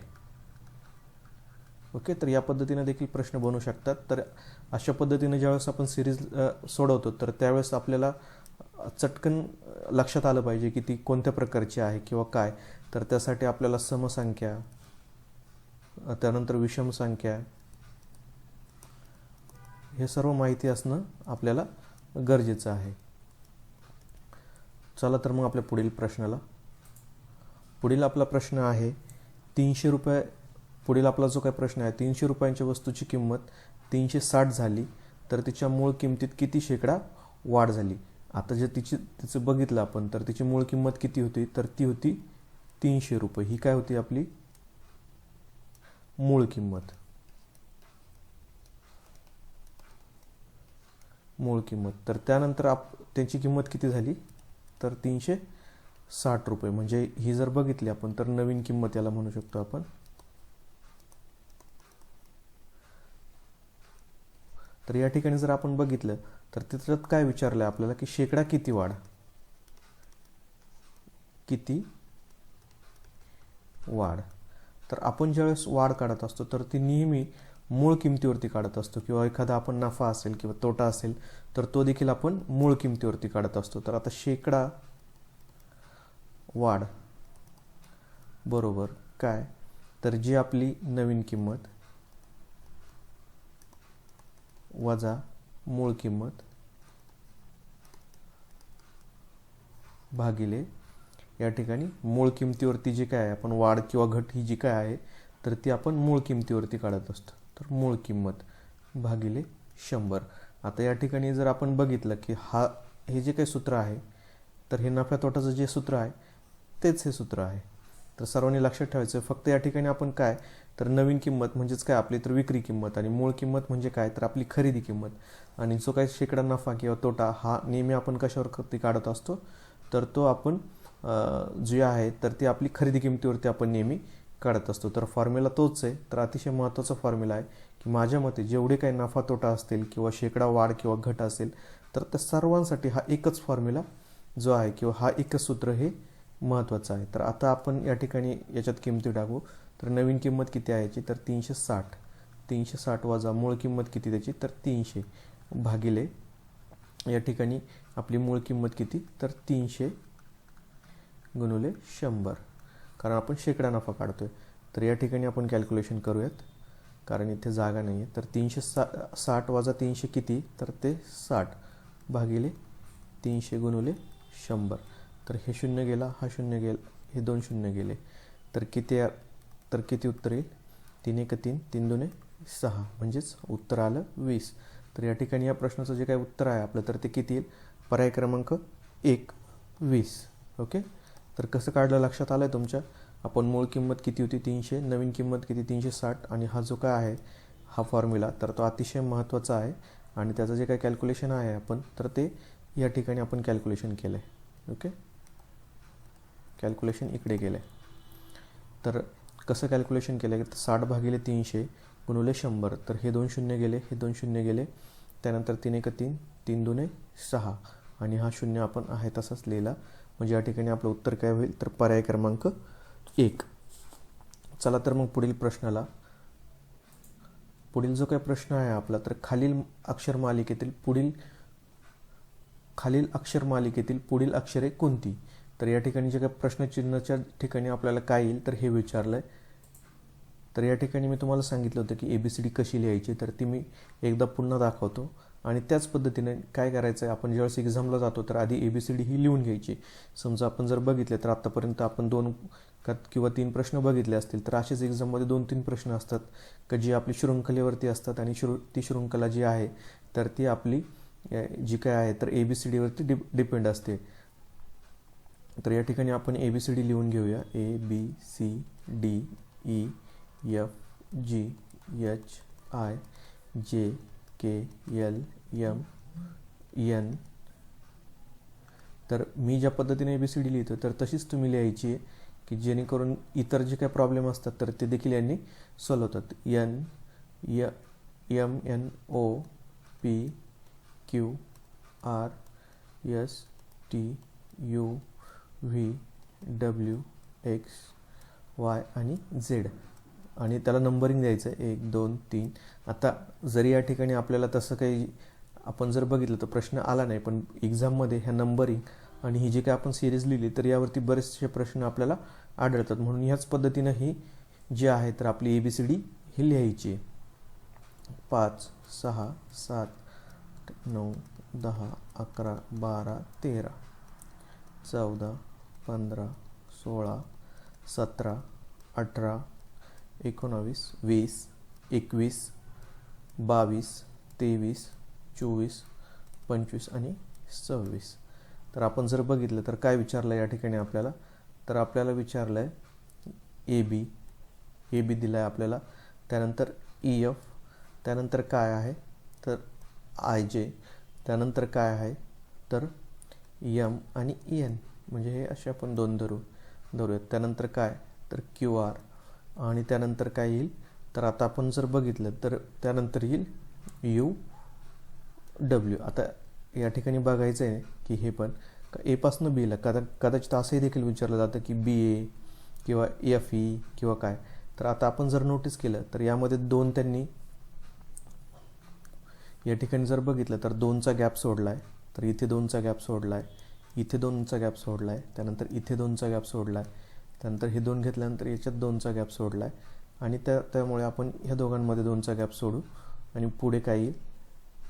[SPEAKER 1] ओके, तर या पद्धतीने देखील प्रश्न बनवू शकतात. तर अशा पद्धतीने ज्यावेळेस आपण सिरीज सोडवतो तर त्यावेळेस आपल्याला चटकन लक्षात आलं पाहिजे की ती कोणत्या प्रकारची आहे किंवा काय. तर त्यासाठी आपल्याला समसंख्या, त्यानंतर विषम संख्या हे सर्व माहिती असणं आपल्याला गरजेचं आहे. चला तर मग आपल्या पुढील प्रश्नाला. पुढील आपला प्रश्न आहे 300 रुपये. पुढील आपला जो काही प्रश्न आहे 300 रुपयांच्या वस्तूची किंमत 360 झाली तर तिच्या मूळ किमतीत किती शेकडा वाढ झाली. आता जर तिचं बघितलं आपण तर तिची मूळ किंमत किती होती, तर ती होती 300 रुपये. ही काय होती आपली मूळ किंमत. तर त्यानंतर त्याची किंमत किती झाली, तर 360 रुपये. म्हणजे ही जर बघितली आपण तर नवीन किंमत याला म्हणू शकतो आपण. तर या ठिकाणी जर आपण बघितलं तर त्याच्यात काय विचारलंय आपल्याला की शेकडा किती वाढ. तर आपण ज्यावेळेस वाढ काढत असतो तर ती नेहमी मूळ किमतीवरती काढत असतो, किंवा एखादा आपण नफा असेल किंवा तोटा असेल तर तो देखील आपण मूळ किमतीवरती काढत असतो. तर आता शेकडा वाढ बरोबर काय, तर जी आपली नवीन किंमत वजा मूळ किंमत भागिले या ठिकाणी मूळ किमतीवरती जी काय आहे आपण वाढ किंवा घट ही जी काय आहे तर ती आपण मूळ किमतीवरती काढत असतो. तर मूळ किंमत भागिले 100. आता या ठिकाणी जर आपण बघितलं की हे जे काही सूत्र आहे तर हे नफ्या तोटाचं जे सूत्र आहे तेच हे सूत्र आहे. तर सर्वांनी लक्षात ठेवायचं. फक्त या ठिकाणी आपण काय तर नवीन किंमत म्हणजेच काय आपली तर विक्री किंमत, आणि मूळ किंमत म्हणजे काय तर आपली खरेदी किंमत. आणि जो काही शेकडा नफा किंवा तोटा हा नेहमी आपण कशावर काढत असतो, तर तो आपण जे आहे तर ती आपली खरेदी किमतीवरती आपण नेहमी काढत असतो. तर फॉर्म्युला तोच आहे. तर अतिशय महत्त्वाचा फॉर्म्युला आहे की माझ्या मते जेवढे काही नफा तोटा असतील किंवा शेकडा वाढ किंवा घट असेल तर त्या सर्वांसाठी हा एकच फॉर्म्युला जो आहे किंवा हा एकच सूत्र हे महत्त्वाचं आहे. तर आता आपण या ठिकाणी याच्यात किमती टाकू. तर नवीन किंमत किती आहे याची, तर 360 वजा मूळ किंमत किती त्याची, तर 300 भागिले या ठिकाणी आपली मूळ किंमत किती, तर 300 गुणुले 100, कारण आपण शेकडा नफा काढतोय. तर या ठिकाणी आपण कॅल्क्युलेशन करूयात कारण इथे जागा नाही आहे. तर 360 वजा 300 किती, तर ते 60 भागिले 300 गुणुले 100. तर हे 0 गेला, हा 0 गेला, हे 2 0 गेले. तर किती उत्तर येईल, 3 1 3, 3 2 6, म्हणजेच उत्तर आलं 20. तर या ठिकाणी या प्रश्नाचं जे काही उत्तर आहे आपलं तर ते किती येईल, पर्याय क्रमांक 1 20. ओके. तर कसं काढलं लक्षात आलं आहे तुमच्या. आपण मूळ किंमत किती होती 300, नवीन किंमत किती 360, आणि हा जो काय आहे हा फॉर्म्युला तर तो अतिशय महत्त्वाचा आहे. आणि त्याचं जे काही कॅल्क्युलेशन आहे आपण तर ते या ठिकाणी आपण कॅल्क्युलेशन केलं आहे. ओके, कॅल्क्युलेशन इकडे केलं आहे. तर कसं कॅल्क्युलेशन केलं आहे, तर 60 भागिले 300 गुणुले 100. तर हे 2 0 गेले, हे 2 0 गेले. त्यानंतर 3 1 3, 3 2 6, आणि हा 0 आपण आहे तसाच लिहिला. म्हणजे या ठिकाणी आपलं उत्तर काय होईल, तर पर्याय क्रमांक 1. चला तर मग पुढील जो काही प्रश्न आहे आपला, तर खालील अक्षर मालिकेतील पुढील अक्षरे कोणती. तर या ठिकाणी जे काही प्रश्नचिन्हाच्या ठिकाणी आपल्याला काय येईल तर हे विचारलं आहे. तर या ठिकाणी मी तुम्हाला सांगितलं होतं की ABCD कशी लिहायची, तर ती मी एकदा पुन्हा दाखवतो. आणि त्याच पद्धतीने काय करायचं आहे, आपण ज्यावेळेस एक्झामला जातो तर आधी ABCD ही लिहून घ्यायची. समजा आपण जर बघितले तर आत्तापर्यंत आपण 2 किंवा 3 प्रश्न बघितले असतील, तर असेच एक्झाममध्ये 2-3 प्रश्न असतात की जी आपली शृंखलेवरती असतात, आणि ती शृंखला जी आहे तर ती आपली जी काय आहे तर ABCD वरती डिपेंड असते. तर या ठिकाणी आपण ABCD लिहून घेऊया. ABCDEFGHIJKLMN. तर मी ज्या पद्धतीने ABCD लिहितो तर तशीच तुम्ही लिहायची आहे की जेणेकरून इतर जे काही प्रॉब्लेम असतात तर ते देखील यांनी सॉल्व होतात. NMOPQRSTUVWXY आणि Z, आणि त्याला नंबरिंग द्यायचं आहे 1 2 3. आता जरी या ठिकाणी आपल्याला तसं काही आपण जर बघितलं तर प्रश्न आला नाही, पण एक्झाममध्ये ह्या नंबरिंग आणि ही जी काही आपण सिरीज लिहिली तर यावरती बरेचसे प्रश्न आपल्याला आढळतात. म्हणून ह्याच पद्धतीनं ही जी आहे तर आपली ABCD ही लिहायची. 5 6 7 9 10 11 12 13 14 15 16 17 18 19 20 21 22, 23, 24, 25 आणि 26. तर आपण जर बघितलं तर काय विचारलं या ठिकाणी आपल्याला, तर आपल्याला विचारलं आहे ए बी दिला आहे आपल्याला, त्यानंतर EF, त्यानंतर काय आहे तर IJ, त्यानंतर काय आहे तर M आणि EN, म्हणजे हे असे आपण दोन धरूयात. त्यानंतर काय तर QR, आणि त्यानंतर काय येईल तर आता आपण जर बघितलं तर त्यानंतर येईल UW. आता या ठिकाणी बघायचं आहे की हे पण एपासून बीला कदाचित असंही देखील विचारलं जातं की BA किंवा FE किंवा काय. तर आता आपण जर नोटीस केलं तर यामध्ये दोन त्यांनी या ठिकाणी जर बघितलं तर 2चा गॅप सोडला आहे, तर इथे 2चा गॅप सोडला आहे, इथे 2चा गॅप सोडला आहे, त्यानंतर इथे 2चा गॅप सोडला आहे, त्यानंतर हे 2 घेतल्यानंतर याच्यात 2चा गॅप सोडला आहे, आणि त्यामुळे आपण ह्या दोघांमध्ये 2चा गॅप सोडू आणि पुढे काय येईल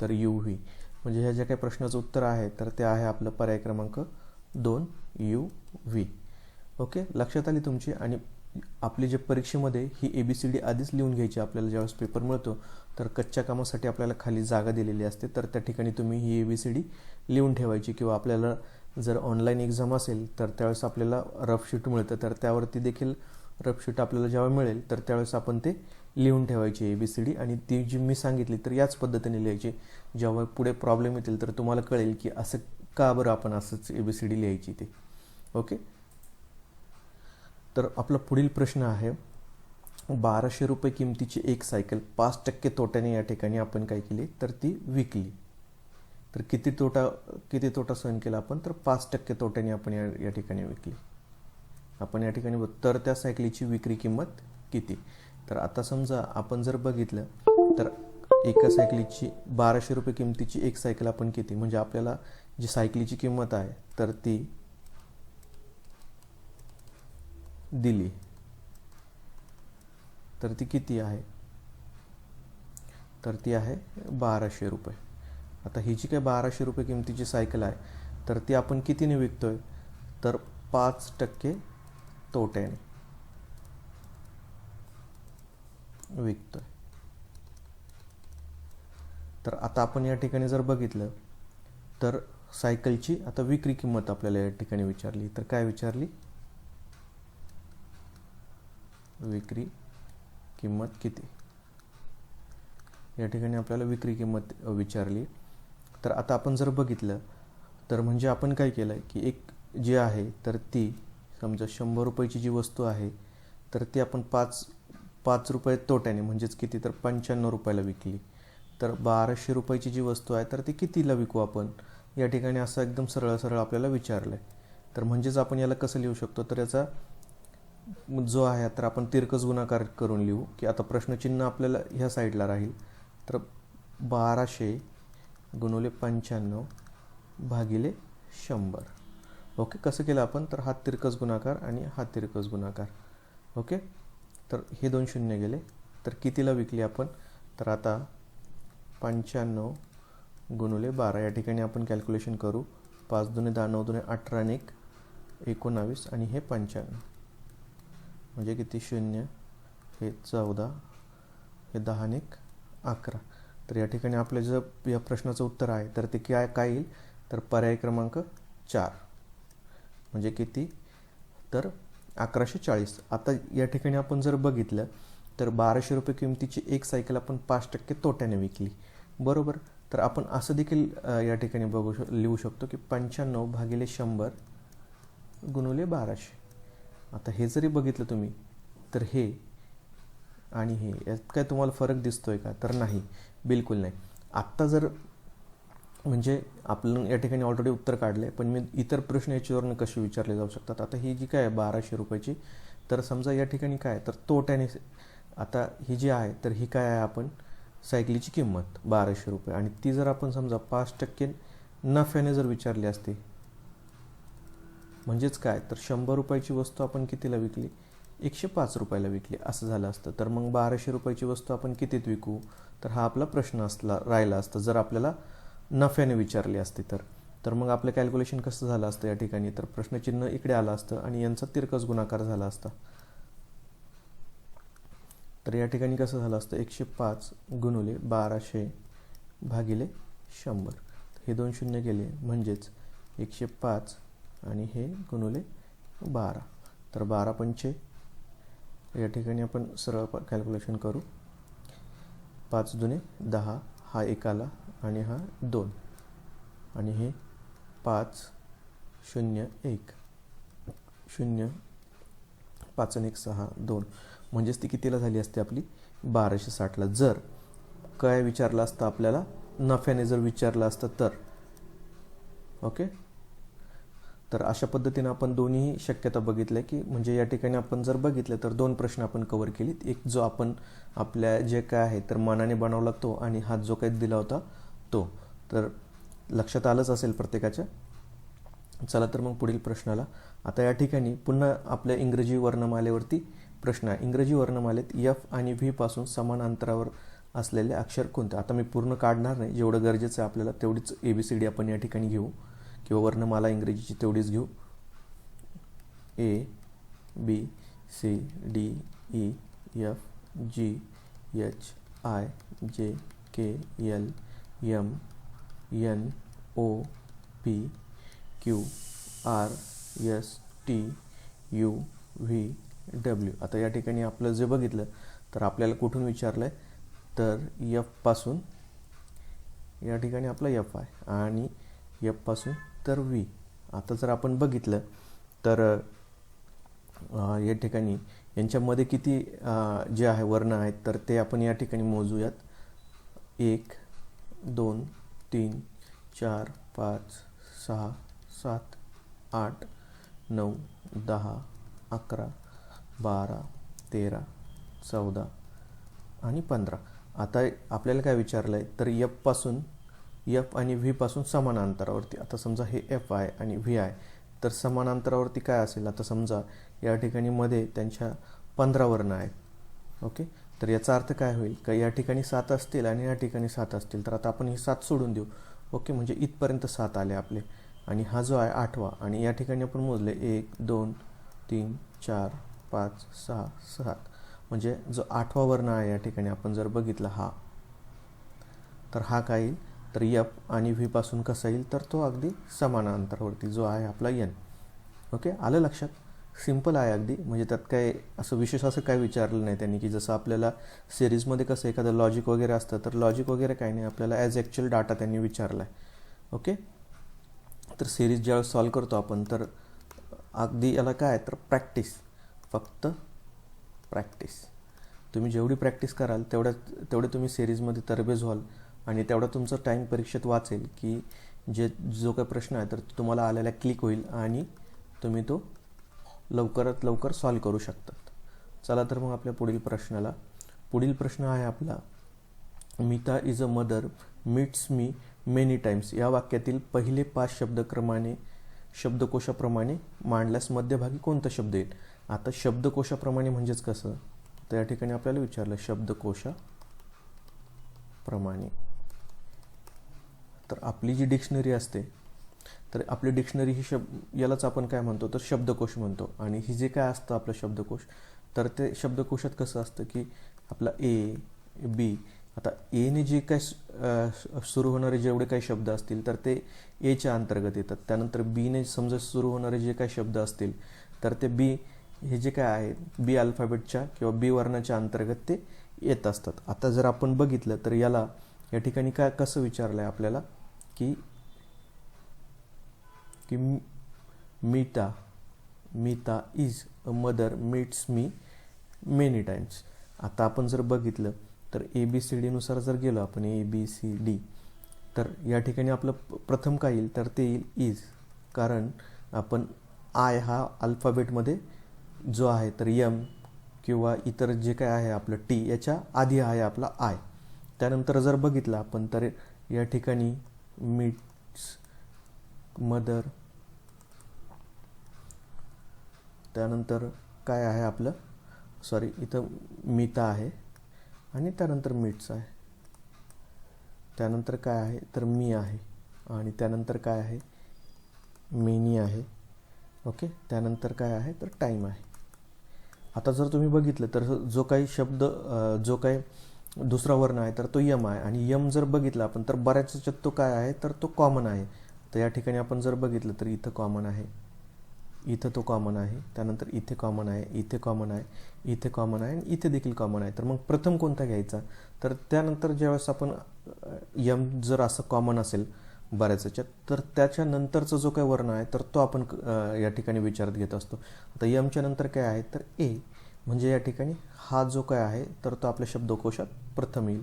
[SPEAKER 1] तर UV. म्हणजे ह्या ज्या काही प्रश्नाचं उत्तर आहे तर ते आहे आपलं पर्याय क्रमांक 2 UV. ओके, लक्षात आली तुमची. आणि आपली जे परीक्षेमध्ये ही ABCD आधीच लिहून घ्यायची आपल्याला ज्यावेळेस पेपर मिळतो, तर कच्च्या कामासाठी आपल्याला खाली जागा दिलेली असते, तर त्या ठिकाणी तुम्ही ही ABCD लिहून ठेवायची. किंवा आपल्याला जर ऑनलाईन एक्झाम असेल तर त्यावेळेस आपल्याला रफ शीट मिळतं, तर त्यावरती देखील रफ शीट आपल्याला जेव्हा मिळेल तर त्यावेळेस आपण ते लिहून ठेवायची ABCD, आणि ती जी मी सांगितली तर याच पद्धतीने लिहायची. जेव्हा पुढे प्रॉब्लेम येतील तर तुम्हाला कळेल की असं का बरं आपण असंच ABCD लिहायची ते. ओके, तर आपला पुढील प्रश्न आहे 1200 रुपये किमतीची एक सायकल 5% तोट्याने या ठिकाणी आपण काय केली तर ती विकली. तर किती तोटा सहन केला आपण तर 5% तोट्याने आपण या ठिकाणी विकली. आपण या ठिकाणी तर त्या सायकलीची विक्री किंमत किती. तर आता समजा आपण जर बघितलं तर एका सायकलीची 1200 रुपये किमतीची एक सायकल आपण किती, म्हणजे आपल्याला जी सायकलीची किंमत आहे तर ती दिली, तर ती किती आहे तर ती आहे 1200 रुपये. आता ही जी काय 1200 रुपये किमतीची सायकल आहे तर ती आपण कितीने विकतोय तर 5% तोट्याने विकतोय. तर आता आपण या ठिकाणी जर बघितलं तर सायकलची आता विक्री किंमत आपल्याला या ठिकाणी विचारली, तर काय विचारली विक्री किंमत किती. या ठिकाणी आपल्याला विक्री किंमत विचारली. तर आता आपण जर बघितलं तर म्हणजे आपण काय केलं की एक जी आहे तर ती समजा 100 रुपयाची जी वस्तू आहे तर ती आपण 5 रुपये तोट्याने म्हणजेच किती तर 95 रुपयाला विकली. तर 1200 रुपयाची जी वस्तू आहे तर ती कितीला विकू आपण, या ठिकाणी असं एकदम सरळ आपल्याला विचारलं आहे. तर म्हणजेच आपण याला कसं लिहू शकतो तर याचा जो आहे तर आपण तिरकस गुणाकार करून लिहू की आता प्रश्नचिन्ह आपल्याला ह्या साईडला राहील. तर 1200 गुणुले 95 भागिले 100. ओके, कसं केलं आपण तर हा तिरकस गुणाकार आणि हा तिरकस गुणाकार. ओके, तर हे 2 शून्य गेले. तर कितीला विकली आपण तर आता 95 गुणुले 12 या ठिकाणी आपण कॅल्क्युलेशन करू. 5 दुने 10, 9 दुने 18 आणि 19 आणि हे 95 म्हणजे किती 0, हे 14, हे 10 आणि 11. तर या ठिकाणी आपलं जर या प्रश्नाचं उत्तर आहे तर ते काय येईल तर पर्याय क्रमांक 4 म्हणजे किती तर 1140. आता या ठिकाणी आपण जर बघितलं तर 1200 रुपये किमतीची एक सायकल आपण 5% तोट्याने विकली, बरोबर. तर आपण असं देखील या ठिकाणी लिहू शकतो की 95 भागिले 100 गुणुले 1200. आता हे जरी बघितलं तुम्ही तर हे आणि हे यात काय तुम्हाला फरक दिसतोय का तर नाही, बिलकुल नाही. आत्ता जर म्हणजे आपण या ठिकाणी ऑलरेडी उत्तर काढले, पण मी इतर प्रश्न याच्यावरून कसे विचारले जाऊ शकतात. आता ही जी काय आहे 1200 रुपयाची, तर समजा या ठिकाणी काय तर तोट्याने आता ही जी आहे तर ही काय आहे आपण सायकलीची किंमत 1200 रुपये, आणि ती जर आपण समजा 5% नफ्याने जर विचारली असती म्हणजेच काय तर 100 रुपयाची वस्तू आपण कितीला विकली 105 रुपयाला विकली असं झालं असतं. तर मग 1200 रुपयाची वस्तू आपण कितीत विकू, तर हा आपला प्रश्न राहिला असता जर आपल्याला नफ्याने विचारली असते. तर मग आपलं कॅल्क्युलेशन कसं झालं असतं या ठिकाणी तर प्रश्नचिन्ह इकडे आलं असतं आणि यांचा तिरकस गुणाकार झाला असता. तर या ठिकाणी कसं झालं असतं 105 गुणुले 1200 भागिले 100. हे 2 शून्य गेले म्हणजेच 105 आणि हे गुणुले 12. तर 12 पंचे या ठिकाणी आपण सरळ कॅल्क्युलेशन करू. 5 दुने 10, हा 1 आला आणि हा 2 आणि हे 5 0 1 0 5 आणि 1 6 2 म्हणजेच ती कितीला झाली असते आपली 1260ला. जर काय विचारलं असतं आपल्याला नफ्याने जर विचारलं असतं तर. ओके, तर अशा पद्धतीने आपण दोन्ही शक्यता बघितल्या की म्हणजे या ठिकाणी आपण जर बघितलं तर 2 प्रश्न आपण कव्हर केलीत. एक जो आपण आपल्या जे काय आहे तर मनाने बनवला तो आणि हा जो काही दिला होता तो. तर लक्षात आलंच असेल प्रत्येकाच्या. चला तर मग पुढील प्रश्नाला. आता या ठिकाणी पुन्हा आपल्या इंग्रजी वर्णमालेवरती प्रश्न आहे. इंग्रजी वर्णमालेत एफ आणि व्ही पासून समान अंतरावर असलेले अक्षर कोणते. आता मी पूर्ण काढणार नाही, जेवढं गरजेचं आहे आपल्याला तेवढीच ABCD आपण या ठिकाणी घेऊ किंवा वर्णमाला इंग्रजीची तेवढीच घेऊ. A B C D E F G H I J K L M N O P Q R S T U V W. आता या ठिकाणी आपलं जे बघितलं तर आपल्याला कुठून विचारलं आहे तर F पासून या ठिकाणी आपला F आहे आणि F पासून तर V. आता जर आपण बघितलं तर या ठिकाणी यांच्यामध्ये किती जे आहे वर्ण आहेत तर ते आपण या ठिकाणी मोजूयात. 1 2 3 4 5 6 7 8 9 10 11 12 13 14 आणि 15. आता आपल्याला काय विचारलं आहे तर F आणि V पासून समान अंतरावरती. आता समजा हे F आहे आणि V आहे तर समान अंतरावरती काय असेल. आता समजा या ठिकाणी मध्ये त्यांच्या 15 वर्ण आहेत. ओके, तर याचा अर्थ काय होईल का या ठिकाणी 7 असतील आणि या ठिकाणी 7 असतील. तर आता आपण ही 7 सोडून देऊ. ओके, म्हणजे इथपर्यंत 7 आले आपले आणि हा जो आहे 8वा आणि या ठिकाणी आपण मोजले 1 2 3 4 5 6 7 म्हणजे जो 8वा वर्ण आहे या ठिकाणी आपण जर बघितला हा तर हा काय येईल तर F आणि V पासून कसा येईल तर तो अगदी समान अंतरावरती जो आहे आपला N. ओके, आलं लक्षात. सिम्पल आहे अगदी, म्हणजे त्यात काय असं विशेष असं काय विचारलं नाही त्यांनी की जसं आपल्याला सिरीजमध्ये कसं एखादं लॉजिक वगैरे असतं तर लॉजिक वगैरे काही नाही, आपल्याला ॲज ॲक्च्युअल डाटा त्यांनी विचारला आहे. ओके, तर सिरीज ज्यावेळेस सॉल्व करतो आपण तर अगदी याला काय आहे तर प्रॅक्टिस, फक्त प्रॅक्टिस. तुम्ही जेवढी प्रॅक्टिस कराल तेवढे तुम्ही सिरीजमध्ये तरबेज व्हाल आणि तेवढा तुमचा टाईम परीक्षेत वाचेल की जो काही प्रश्न आहे तर तुम्हाला आलेला क्लिक होईल आणि तुम्ही तो लवकरात लवकर सॉल्व करू शकतात. चला तर मग आपल्या पुढील प्रश्नाला. पुढील प्रश्न आहे आपला Meeta is a mother meets me many times. या वाक्यातील पहिले 5 शब्दकोशाप्रमाणे मांडल्यास मध्यभागी कोणता शब्द येईल. आता शब्दकोशाप्रमाणे म्हणजेच कसं तर या ठिकाणी आपल्याला विचारलं शब्दकोशाप्रमाणे. तर आपली जी डिक्शनरी असते तर आपली डिक्शनरी ही यालाच आपण काय म्हणतो तर शब्दकोश म्हणतो. आणि ही जे काय असतं आपलं शब्दकोश तर ते शब्दकोशात कसं असतं की आपला A B. आता एने जे काय सुरू होणारे जेवढे काही शब्द असतील तर ते एच्या अंतर्गत येतात. त्यानंतर बीने समजा सुरू होणारे जे काही शब्द असतील तर ते बी हे जे काय आहे बी अल्फाबेटच्या किंवा बी वर्णाच्या अंतर्गत ते येत असतात. आता जर आपण बघितलं तर याला या ठिकाणी काय कसं विचारलं आहे आपल्याला की Meeta is a mother meets me many times. आता आपण जर बघितलं तर ABCD नुसार जर गेलो आपण ABCD तर या ठिकाणी आपलं प्रथम काय येईल तर ते येईल इज. कारण आपण आय हा अल्फाबेटमध्ये जो आहे तर M किंवा इतर जे काय आहे आपलं T याच्या आधी आहे आपला आय. त्यानंतर जर बघितलं आपण तर या ठिकाणी मीट्स मदर, त्यानंतर काय आहे आपलं इथं मीता आहे आणि त्यानंतर मीट्स आहे. त्यानंतर काय आहे तर मी आहे आणि त्यानंतर काय आहे मेनी आहे. ओके, त्यानंतर काय आहे तर टाईम आहे. आता जर तुम्ही बघितलं तर जो काही शब्द जो काही दुसरा वर्ण आहे तर तो यम आहे, आणि यम जर बघितला आपण तर बऱ्याच याच्यात तो काय आहे तर तो कॉमन आहे. तर या ठिकाणी आपण जर बघितलं तर इथं कॉमन आहे, इथं तो कॉमन आहे, त्यानंतर इथे कॉमन आहे, इथे कॉमन आहे, इथे कॉमन आहे, आणि इथे देखील कॉमन आहे. तर मग प्रथम कोणता घ्यायचा, तर त्यानंतर ज्यावेळेस आपण यम जर असं कॉमन असेल बऱ्याच याच्यात तर त्याच्यानंतरचा जो काही वर्ण आहे तर तो आपण या ठिकाणी विचारात घेत असतो. आता यमच्या नंतर काय आहे तर ए, म्हणजे या ठिकाणी हा जो काय आहे तर तो आपल्या शब्दकोशात प्रथम येईल.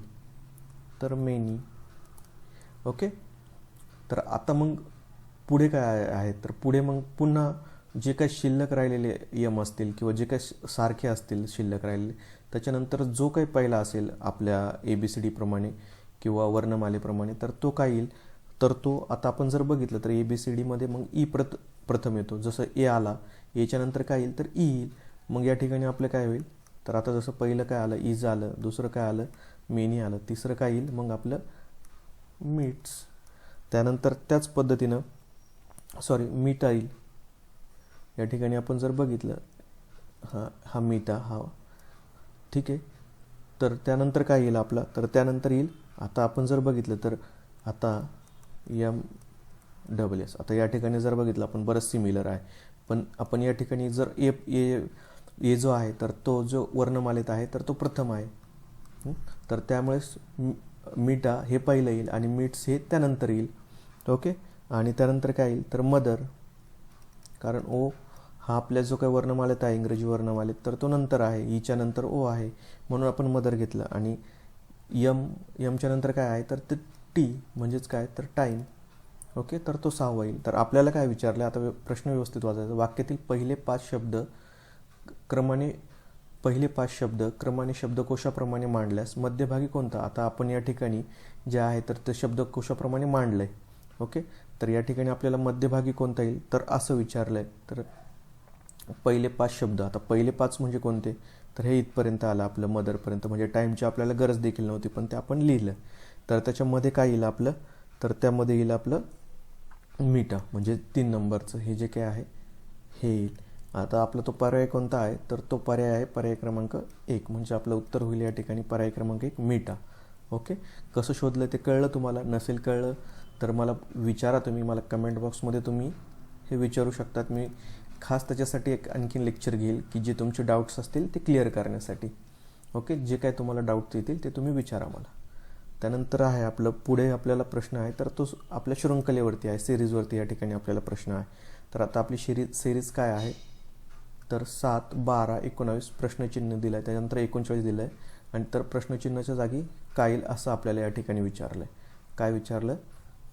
[SPEAKER 1] तर मेनी. ओके. तर आता मग पुढे काय आहे तर पुढे मग पुन्हा जे काही शिल्लक राहिलेले यम असतील किंवा जे काही सारखे असतील शिल्लक राहिलेले, त्याच्यानंतर जो काही पहिला असेल आपल्या ABCD प्रमाणे किंवा वर्णमालेप्रमाणे तर तो काय येईल, तर तो आता आपण जर बघितलं तर ABCDमध्ये मग ई प्रथम येतो. जसं ए आला, एच्या नंतर काय येईल तर ई येईल. मग या ठिकाणी आपलं काय होईल तर आता जसं पहिलं काय आलं इज आलं, दुसरं काय आलं मेनी आलं, तिसरं काय येईल मग आपलं मीट्स. त्यानंतर त्याच पद्धतीनं मीठा येईल. या ठिकाणी आपण जर बघितलं हा मीठा हा, ठीक आहे. तर त्यानंतर काय येईल आपला, तर त्यानंतर येईल, आता आपण जर बघितलं तर आता MSS. आता या ठिकाणी जर बघितलं आपण बरंच सिमिलर आहे, पण आपण या ठिकाणी जर ए जो आहे तर तो जो वर्णमालेत आहे तर तो प्रथम आहे. तर त्यामुळेच मीठा हे पहिलं येईल आणि मीट्स हे त्यानंतर येईल. ओके. आणि त्यानंतर काय येईल तर मदर, कारण ओ हा आपल्या जो काही वर्णमालेत आहे इंग्रजी वर्णमालेत तर तो नंतर आहे, ईच्या नंतर ओ आहे म्हणून आपण मदर घेतलं. आणि यमच्या नंतर काय आहे तर ते टी, म्हणजेच काय तर टाईम. ओके. तर तो 6वा येईल. तर आपल्याला काय विचारलं, आता प्रश्न व्यवस्थित वाचायचा. वाक्यातील पहिले 5 शब्द क्रमाने शब्दकोशाप्रमाणे मांडल्यास मध्यभागी कोणता, आता आपण या ठिकाणी जे आहे तर ते शब्दकोशाप्रमाणे मांडलंय. ओके. तर या ठिकाणी आपल्याला मध्यभागी कोणता येईल तर असं विचारलंय. तर पहिले 5 शब्द, आता पहिले 5 म्हणजे कोणते, तर हे इथपर्यंत आलं आपलं मदरपर्यंत, म्हणजे टाईमची आपल्याला गरज देखील नव्हती पण ते आपण लिहिलं. तर त्याच्यामध्ये काय येईल आपलं, तर त्यामध्ये येईल आपलं मीठा, म्हणजे 3 नंबरचं हे जे काय आहे हे येईल. आता आपला तो पर्याय कोणता आहे तर तो पर्याय आहे पर्याय क्रमांक 1, म्हणजे आपलं उत्तर होईल या ठिकाणी पर्याय क्रमांक 1 मीठा. ओके. कसं शोधलं ते कळलं तुम्हाला, नसेल कळलं तर मला विचारा तुम्ही, मला कमेंट बॉक्समध्ये तुम्ही हे विचारू शकतात. मी खास त्याच्यासाठी एक आणखीन लेक्चर घेईल की जे तुमचे डाऊट्स असतील ते क्लिअर करण्यासाठी. ओके. जे काय तुम्हाला डाऊट्स येतील ते तुम्ही विचारा मला. त्यानंतर आहे आपलं पुढे आपल्याला प्रश्न आहे तर तो आपल्या शृंखलेवरती आहे, सिरीजवरती या ठिकाणी आपल्याला प्रश्न आहे. तर आता आपली सिरीज काय आहे तर 7, 12, 19 प्रश्नचिन्ह दिलं आहे, त्यानंतर 39 दिलं आहे, आणि तर प्रश्नचिन्हाच्या जागी काय येईल असं आपल्याला या ठिकाणी विचारलं आहे. काय विचारलं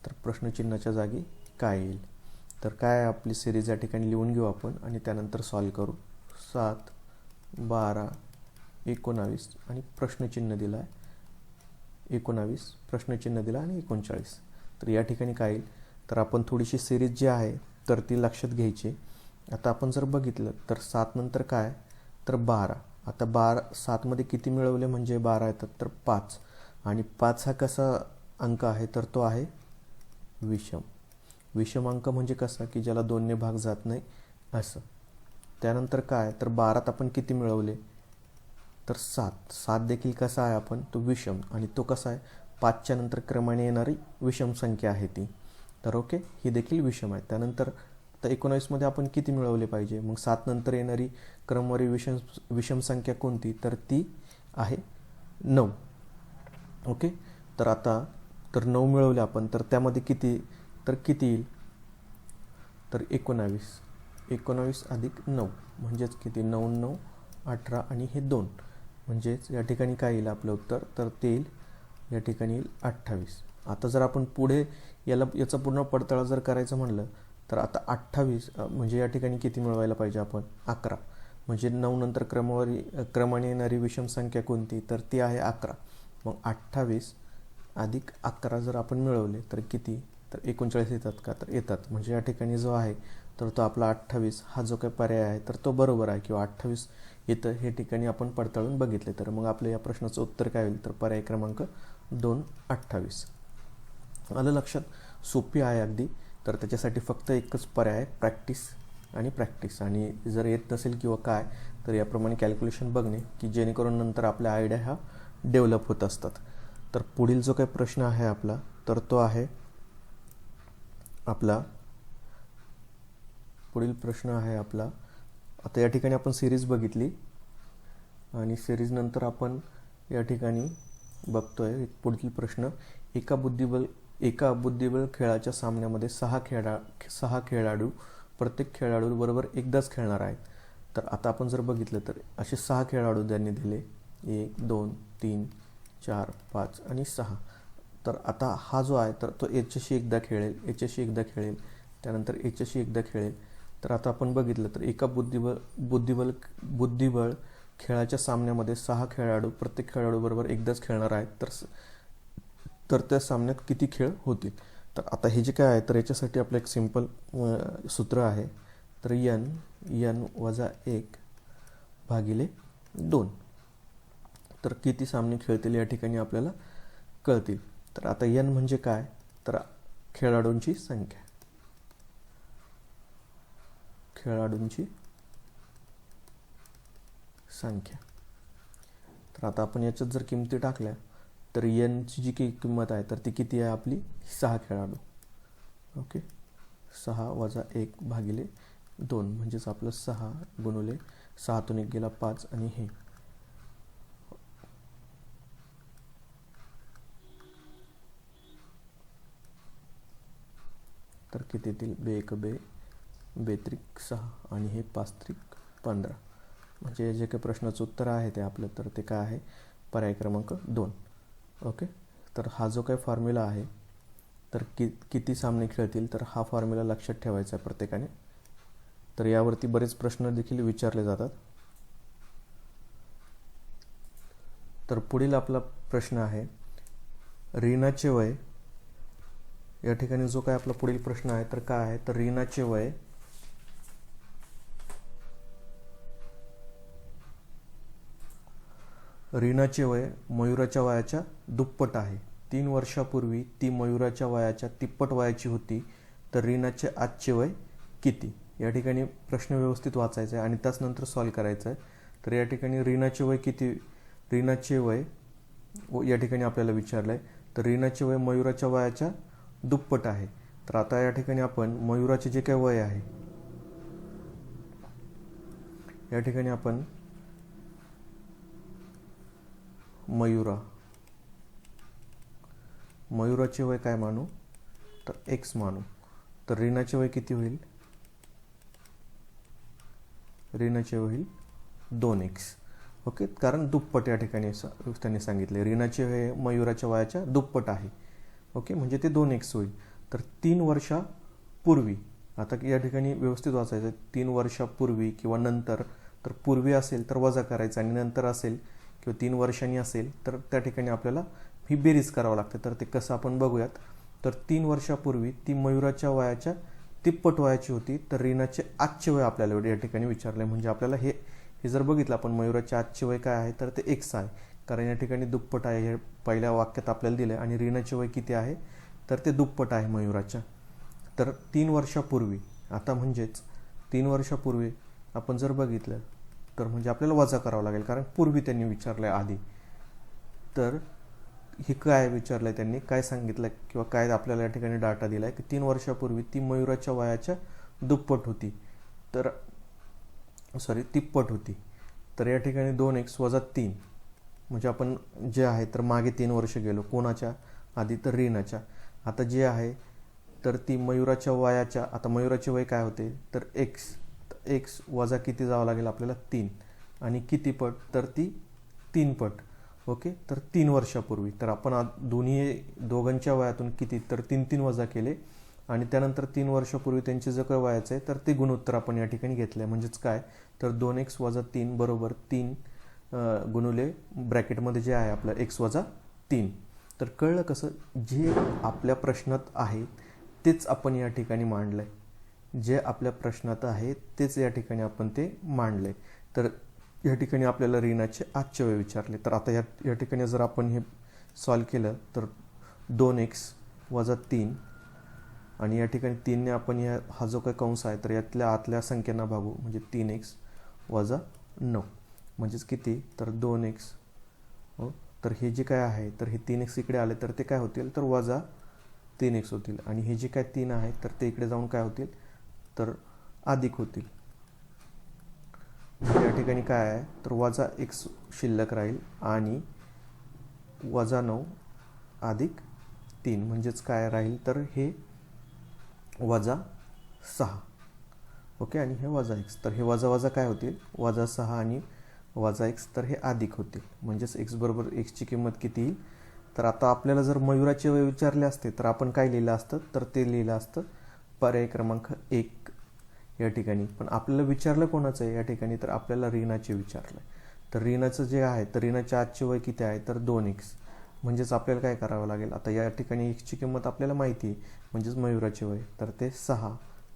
[SPEAKER 1] तर प्रश्नचिन्हाच्या जागी काय येईल. तर काय आपली सिरीज या ठिकाणी लिहून घेऊ आपण आणि त्यानंतर सॉल्व करू. 7, 12, 19 आणि प्रश्नचिन्ह दिलं आहे, 19 प्रश्नचिन्ह दिला आणि 39. तर या ठिकाणी काय येईल तर आपण थोडीशी सिरीज जी आहे तर ती लक्षात घ्यायची. आता आपण जर बघितलं तर 7 नंतर काय तर 12. आता 7मध्ये किती मिळवले म्हणजे 12 येतात तर 5, आणि 5 हा कसा अंक आहे तर तो आहे विषम अंक, म्हणजे कसा की ज्याला 2ने भाग जात नाही असं. त्यानंतर काय तर 12त आपण किती मिळवले तर 7 देखील कसा आहे आपण तो विषम, आणि तो कसा आहे 5च्या नंतर क्रमाने येणारी विषम संख्या आहे ती. तर ओके, ही देखील विषम आहे. त्यानंतर तर 19मध्ये आपण किती मिळवले पाहिजे, मग 7 नंतर येणारी क्रमवारी विषम संख्या कोणती तर ती आहे 9. ओके. तर आता तर 9 मिळवले आपण, तर त्यामध्ये किती येईल तर 19 अधिक 9 म्हणजेच किती 9, 9, 18 आणि हे 2, म्हणजेच या ठिकाणी काय येईल आपलं उत्तर तर ते येईल या ठिकाणी येईल 28. आता जर आपण पुढे याचा पूर्ण पडताळा जर करायचं म्हणलं तर आता 28 म्हणजे या ठिकाणी किती मिळवायला पाहिजे आपण 11, म्हणजे 9 नंतर क्रमाने येणारी विषम संख्या कोणती तर ती आहे 11. मग 28 अधिक 11 जर आपण मिळवले तर किती तर 39 येतात का तर येतात. म्हणजे या ठिकाणी जो आहे तर तो आपला 28 हा जो काही पर्याय आहे तर तो बरोबर आहे, किंवा 28 येतं हे ठिकाणी आपण पडताळून बघितले. तर मग आपल्या या प्रश्नाचं उत्तर काय होईल तर पर्याय क्रमांक 2 28. आलं लक्षात. सोपी आहे अगदी. तर त्याच्यासाठी फक्त एकच पर्याय आहे प्रॅक्टिस. आणि प्रॅक्टिस, आणि जर येत नसेल किंवा काय तर याप्रमाणे कॅल्क्युलेशन बघणे, की जेणेकरून नंतर आपल्या आयडिया ह्या डेव्हलप होत असतात. तर पुढील जो काही प्रश्न आहे आपला, तर तो आहे आपला पुढील प्रश्न आहे आपला. आता या ठिकाणी आपण सिरीज बघितली आणि सिरीज नंतर आपण या ठिकाणी बघतोय पुढील प्रश्न. एका बुद्धिबळ खेळाच्या सामन्यामध्ये सहा खेळाडू प्रत्येक खेळाडू बरोबर एकदाच खेळणार आहेत. तर आता आपण जर बघितलं तर असे 6 खेळाडू त्यांनी दिले, 1 2 3 4 5 आणि 6. तर आता हा जो आहे तर तो याच्याशी एकदा खेळेल, याच्याशी एकदा खेळेल, त्यानंतर याच्याशी एकदा खेळेल. तर आता आपण बघितलं तर एका बुद्धिबळ खेळाच्या सामन्यामध्ये 6 खेळाडू प्रत्येक खेळाडू बरोबर एकदाच खेळणार आहेत. तर त्या सामन्यात किती खेळ होतील. तर आता हे जे काय आहे तर याच्यासाठी आपलं एक सिंपल सूत्र आहे. तर n वजा 1 भागिले 2. तर किती सामने खेळतील या ठिकाणी आपल्याला कळतील. तर आता n म्हणजे काय, तर खेळाडूंची संख्या, तर आता आपण याच्यात जर किमती टाकल्या तर n ची जी काही किंमत आहे तर ती किती आहे आपली, 6 खेळाडू. ओके, 6 वजा 1 भागिले 2 म्हणजेच आपलं 6 गुणुले 6तून 1 गेला 5 आणि हे तर किती येतील, 2 1 2 2 त्रिक 6 आणि हे 5 त्रिक 15. म्हणजे जे काही प्रश्नाचं उत्तर आहे ते आपलं, तर ते काय आहे, पर्याय क्रमांक 2. ओके, तर हा जो काही फॉर्म्युला आहे तर किती सामने खेळतील, तर हा फॉर्म्युला लक्षात ठेवायचा आहे प्रत्येकाने. तर यावरती बरेच प्रश्न देखील विचारले जातात. तर पुढील आपला प्रश्न आहे रीनाचे वय. या ठिकाणी जो काय आपला पुढील प्रश्न आहे तर काय आहे, तर रीनाचे वय मयुराच्या वयाच्या दुप्पट आहे. 3 वर्षापूर्वी ती मयुराच्या वयाच्या तिप्पट वयाची होती. तर रीनाचे आजचे वय किती. या ठिकाणी प्रश्न व्यवस्थित वाचायचा आहे आणि त्याचनंतर सॉल्व करायचं आहे. तर या ठिकाणी रीनाचे वय या ठिकाणी आपल्याला विचारलं आहे. तर रीनाचे वय मयुराच्या वयाच्या दुप्पट आहे. तर आता या ठिकाणी आपण मयुराचे जे काही वय आहे, या ठिकाणी आपण मयुराचे वय काय मानू, तर x मानू. तर रीनाचे वय किती होईल, रीनाचे वय होईल 2x. ओके, कारण दुप्पट या ठिकाणी त्यांनी सांगितले. रीनाचे वय मयुराच्या वयाच्या दुप्पट आहे. ओके, म्हणजे ते 2x होईल. तर 3 वर्षापूर्वी, आता या ठिकाणी व्यवस्थित वाचायचं, 3 वर्षापूर्वी किंवा नंतर. तर पूर्वी असेल तर वजा करायचं आणि नंतर असेल किंवा 3 वर्षांनी असेल तर त्या ठिकाणी आपल्याला ही बेरीज करावं लागते. तर ते कसं आपण बघूयात. तर 3 वर्षापूर्वी ती मयुराच्या वयाच्या तिप्पट वयाची होती. तर रीनाचे आजचे वय आपल्याला या ठिकाणी विचारले. म्हणजे आपल्याला हे जर बघितलं आपण, मयुराचे आजचे वय काय आहे, तर ते x आहे. कारण या ठिकाणी दुप्पट आहे, हे पहिल्या वाक्यात आपल्याला दिलं आहे. आणि रीनाचे वय किती आहे, तर ते दुप्पट आहे मयुराच्या. तर 3 वर्षापूर्वी, आता म्हणजेच 3 वर्षापूर्वी आपण जर बघितलं तर म्हणजे आपल्याला वजा करावं लागेल, कारण पूर्वी त्यांनी विचारलं आहे आधी. तर हे काय विचारलं आहे त्यांनी, काय सांगितलं किंवा काय आपल्याला या ठिकाणी डाटा दिला आहे की 3 वर्षापूर्वी ती मयुराच्या वयाच्या तिप्पट होती. तर या ठिकाणी 2x वजा 3 म्हणजे आपण जे आहे तर मागे 3 वर्ष गेलो. कोणाच्या आधी, तर रीनाच्या. आता जे आहे तर ती मयुराच्या वयाच्या, आता मयुराचे वय काय होते, तर x वजा किती जावं लागेल आपल्याला, 3. आणि किती पट, तर ती 3 पट. ओके, तर 3 वर्षापूर्वी. तर आपण दोघांच्या वयातून किती, तर 3 वजा केले आणि त्यानंतर 3 वर्षापूर्वी त्यांचे जे काही वयाचं आहे तर ते गुणोत्तर आपण या ठिकाणी घेतलं आहे. म्हणजेच काय, तर 2x वजा 3 बरोबर 3 गुणुले ब्रॅकेटमध्ये जे आहे आपलं x वजा 3. तर कळलं कसं, जे आपल्या प्रश्नात आहे तेच आपण या ठिकाणी मांडलं आहे. जे आपल्या प्रश्नात आहे तेच या ठिकाणी आपण ते मांडले. तर या ठिकाणी आपल्याला रीनाचे आजचे वय विचारले. तर आता या ठिकाणी जर आपण हे सॉल्व केलं तर 2x वजा 3 आणि या ठिकाणी 3ने आपण हा जो काही कंस आहे तर यातल्या आतल्या संख्यांना भागू, म्हणजे 3x वजा 9 म्हणजेच किती, तर 2x. हो, तर हे जे काय आहे तर हे 3x इकडे आले तर ते काय होतील, तर वजा 3x होतील. आणि हे जे काय 3 आहे तर ते इकडे जाऊन काय होतील, तर अधिक होतील. या ठिकाणी काय आहे तर वजा x शिल्लक राहील आणि वजा 9 अधिक 3 म्हणजेच काय राहील, तर हे वजा 6. ओके, आणि हे वजा x. तर हे वजा वजा काय होतील, वजा 6 आणि वजा x, तर हे अधिक होतील. म्हणजेच x बरोबर xची किंमत किती येईल, तर आता आपल्याला जर मयुराचे वय विचारले असते तर आपण काय लिहिलं असतं, तर ते लिहिलं असतं पर्याय क्रमांक 1 या ठिकाणी. पण आपल्याला विचारलं कोणाचं आहे या ठिकाणी, तर आपल्याला रीनाचे विचारलं. तर रीनाचं जे आहे तर रीनाच्या आजचे वय किती आहे, तर 2x. म्हणजेच आपल्याला काय करावं लागेल, आता या ठिकाणी xची किंमत आपल्याला माहिती आहे, म्हणजेच मयुराचे वय तर ते 6,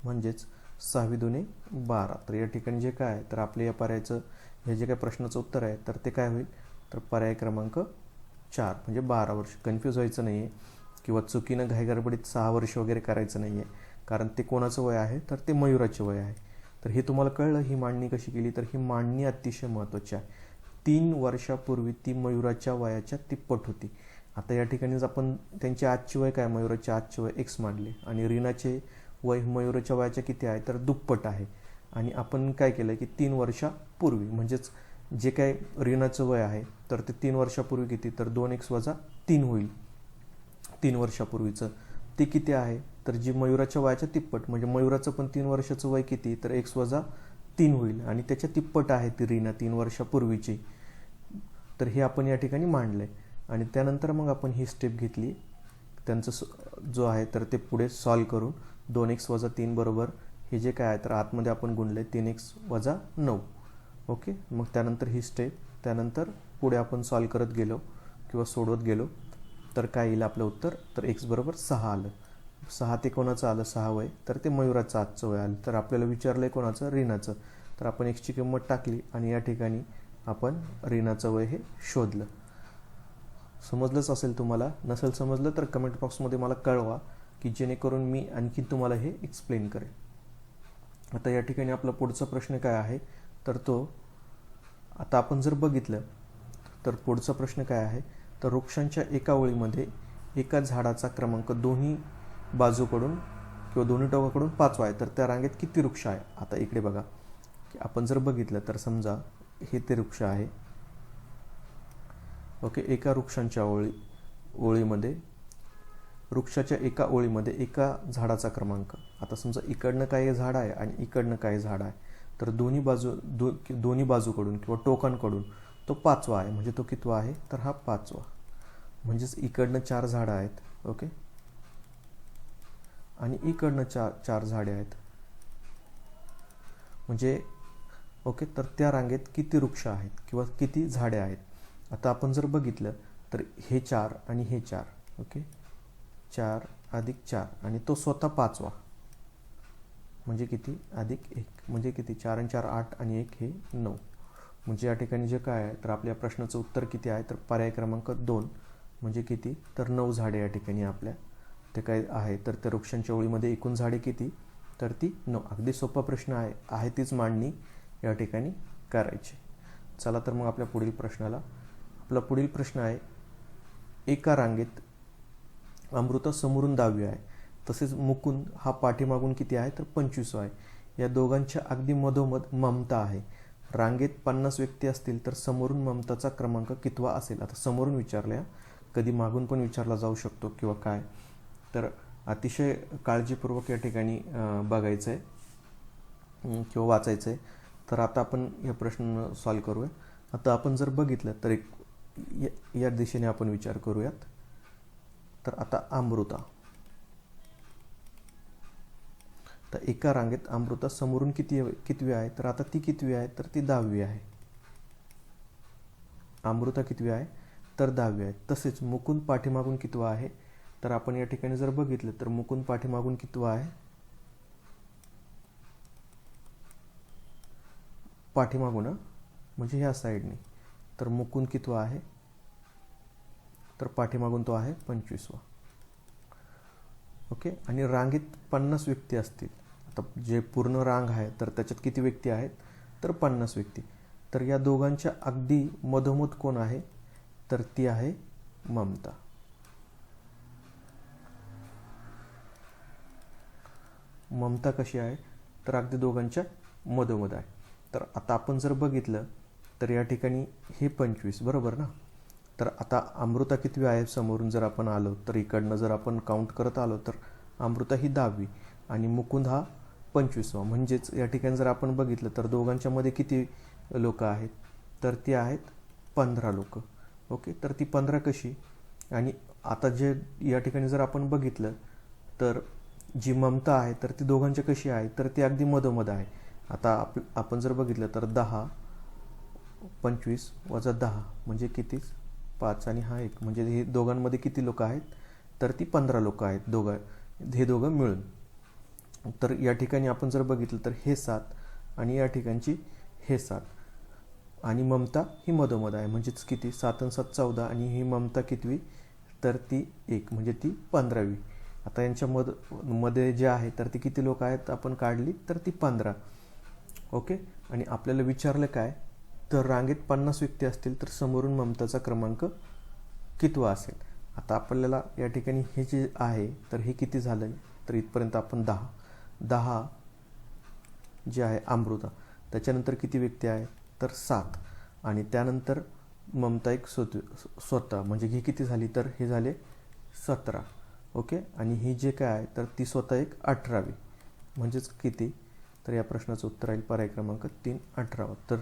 [SPEAKER 1] म्हणजेच 6 दुने 12. तर या ठिकाणी जे काय आहे तर आपल्या या पर्यायाचं, हे जे काय प्रश्नाचं उत्तर आहे तर ते काय होईल, तर पर्याय क्रमांक 4 म्हणजे 12 वर्ष. कन्फ्यूज व्हायचं नाही आहे किंवा चुकीनं घाईगडबडीत 6 वर्ष वगैरे करायचं नाही आहे, कारण ते कोणाचं वय आहे, तर ते मयुराचे वय आहे. तर हे तुम्हाला कळलं ही मांडणी कशी केली, तर ही मांडणी अतिशय महत्त्वाची आहे. 3 वर्षापूर्वी ती मयुराच्या वयाच्या तिप्पट होती. आता या ठिकाणीच आपण त्यांचे आजचे वय काय, मयुराचे आजचे वय x मांडले आणि रीनाचे वय मयुराच्या वयाच्या किती आहे, तर दुप्पट आहे. आणि आपण काय केलं की 3 वर्षापूर्वी, म्हणजेच जे काय रीनाचं वय आहे तर ते 3 वर्षापूर्वी किती, तर 2x वजा 3 होईल. 3 वर्षापूर्वीचं ते किती आहे, तर जी मयुराच्या वयाच्या तिप्पट, म्हणजे मयुराचं पण 3 वर्षाचं वय किती, तर x वजा 3 होईल आणि त्याच्या तिप्पट आहे ती रीना 3 वर्षापूर्वीची. तर हे आपण या ठिकाणी मांडलं आहे. आणि त्यानंतर मग आपण ही स्टेप घेतली, त्यांचं जो आहे तर ते पुढे सॉल्व करून 2x वजा 3 बरोबर हे जे काय आहे तर आतमध्ये आपण गुणले 3x वजा 9. ओके, मग त्यानंतर ही स्टेप, त्यानंतर पुढे आपण सॉल्व करत गेलो किंवा सोडवत गेलो तर काय येईल आपलं उत्तर, तर x बरोबर 6 आलं. 6 ते कोणाचं आलं, 6 वय, तर ते मयुराचं आजचं वय आलं. तर आपल्याला विचारलं आहे कोणाचं, रीनाचं. तर आपण xची किंमत टाकली आणि या ठिकाणी आपण रीनाचं वय हे शोधलं. समजलंच असेल तुम्हाला, नसेल समजलं तर कमेंट बॉक्समध्ये मला कळवा की जेणेकरून मी आणखी तुम्हाला हे एक्सप्लेन करेन. आता या ठिकाणी आपला पुढचा प्रश्न काय आहे, तर तो आता आपण जर बघितलं तर पुढचा प्रश्न काय आहे, तर वृक्षांच्या एका ओळीमध्ये एका झाडाचा क्रमांक दोन्ही बाजूकडून किंवा दोन्ही टोकाकडून 5 आहे, तर त्या रांगेत किती वृक्ष आहे. आता इकडे बघा की आपण जर बघितलं तर समजा हे ते वृक्ष आहे. ओके, एका वृक्षांच्या ओळीमध्ये वृक्षाच्या एका ओळीमध्ये एका झाडाचा क्रमांक. आता समजा इकडनं काही झाड आहे आणि इकडनं काही झाड आहे, तर दोन्ही बाजूकडून किंवा टोकांकडून तो 5वा आहे, म्हणजे तो कितवा आहे, तर हा 5वा. म्हणजेच इकडनं 4 झाडं आहेत. ओके, आणि इकडनं 4 झाडे आहेत, म्हणजे ओके, तर त्या रांगेत किती वृक्ष आहेत किंवा किती झाडे आहेत. आता आपण जर बघितलं तर हे 4 आणि हे 4. ओके, 4 अधिक 4 आणि तो स्वतः 5वा, म्हणजे किती, अधिक 1 म्हणजे किती, 4 आणि 4 8 आणि 1 हे 9. म्हणजे या ठिकाणी जे काय आहे तर आपल्या प्रश्नाचं उत्तर किती आहे, तर पर्याय क्रमांक 2 म्हणजे किती, तर 9 झाडे या ठिकाणी आपल्या ते काय आहे. तर त्या वृक्षांच्या ओळीमध्ये एकूण झाडे किती, तर ती 9. अगदी सोपा प्रश्न आहे तीच मांडणी या ठिकाणी करायची. चला तर मग आपल्या पुढील प्रश्नाला, आपला पुढील प्रश्न आहे, एका रांगेत अमृता समोरून 10वी आहे, तसेच मुकुंद हा पाठीमागून किती आहे, तर 25 आहे. या दोघांच्या अगदी मधोमध ममता आहे. रांगेत 50 व्यक्ती असतील तर समोरून ममताचा क्रमांक कितवा असेल. आता समोरून विचारल्या, कधी मागून पण विचारला जाऊ शकतो किंवा काय, तर अतिशय काळजीपूर्वक या ठिकाणी बघायचं आहे किंवा वाचायचं आहे. तर आता आपण या प्रश्न सॉल्व करूया. आता आपण जर बघितलं तर एक या दिशेने आपण विचार करूयात. तर आता अमृता, तर एका रांगेत अमृता समोरून कितवी आहे, तर आता ती कितवी आहे, तर ती 10वी आहे. अमृता कितवी आहे, तर 10वी आहे. तसेच मुकुंद पाठीमागून कितवा आहे, तर आपण या ठिकाणी जर बघितलं तर मुकुंद पाठीमागून कितवा आहे, पाठीमागून म्हणजे ह्या साईडने, तर मुकुंद कितवा आहे, तर पाठीमागून तो आहे 25वा. ओके. आणि रांगेत 50 व्यक्ती असतील. आता जे पूर्ण रांग आहे तर त्याच्यात किती व्यक्ती आहेत, तर 50 व्यक्ती. तर या दोघांच्या अगदी मधोमध कोण आहे, तर ती आहे ममता. ममता कशी आहे, तर अगदी दोघांच्या मधोमध आहे. तर आता आपण जर बघितलं तर या ठिकाणी हे 25 बरोबर ना. तर आता अमृता कितवी आहे समोरून जर आपण आलो, तर इकडनं जर आपण काउंट करत आलो तर अमृता ही 10वी आणि मुकुंद हा 25वा. म्हणजेच या ठिकाणी जर आपण बघितलं तर दोघांच्या मध्ये किती लोक आहेत, तर ती आहेत 15 लोक. ओके. तर ती 15 कशी, आणि आता जे या ठिकाणी जर आपण बघितलं तर जी ममता आहे तर ती दोघांच्या कशी आहे, तर ती अगदी मधोमध आहे. आता आपण जर बघितलं तर 10 25 वजा 10 म्हणजे किती, 5 आणि हा 1, म्हणजे हे दोघांमध्ये किती लोक आहेत, तर ती 15 लोक आहेत हे दोघं मिळून. तर या ठिकाणी आपण जर बघितलं तर हे 7 आणि या ठिकाणची हे 7 आणि ममता ही मधोमध आहे. म्हणजेच किती, 7 आणि 7 14 आणि ही ममता कितवी, तर ती 1 म्हणजे ती 15वी. आता यांच्या मध्ये जे आहे तर ती किती लोक आहेत आपण काढली, तर ती 15. ओके. आणि आपल्याला विचारलं काय, तर रांगेत 50 व्यक्ती असतील तर समोरून ममताचा क्रमांक कितवा असेल. आता आपल्याला या ठिकाणी हे जे आहे तर हे किती झालं, तर इथपर्यंत आपण 10 जे आहे अमृता, त्याच्यानंतर किती व्यक्ती आहे, तर 7 आणि त्यानंतर ममता एक स्वतः, म्हणजे ही किती झाली, तर हे झाले 17. ओके. आणि ही जे काय आहे तर ती स्वतः एक 18वी. म्हणजेच किती, तर या प्रश्नाचं उत्तर आहे पर्याय क्रमांक 3 18वा. तर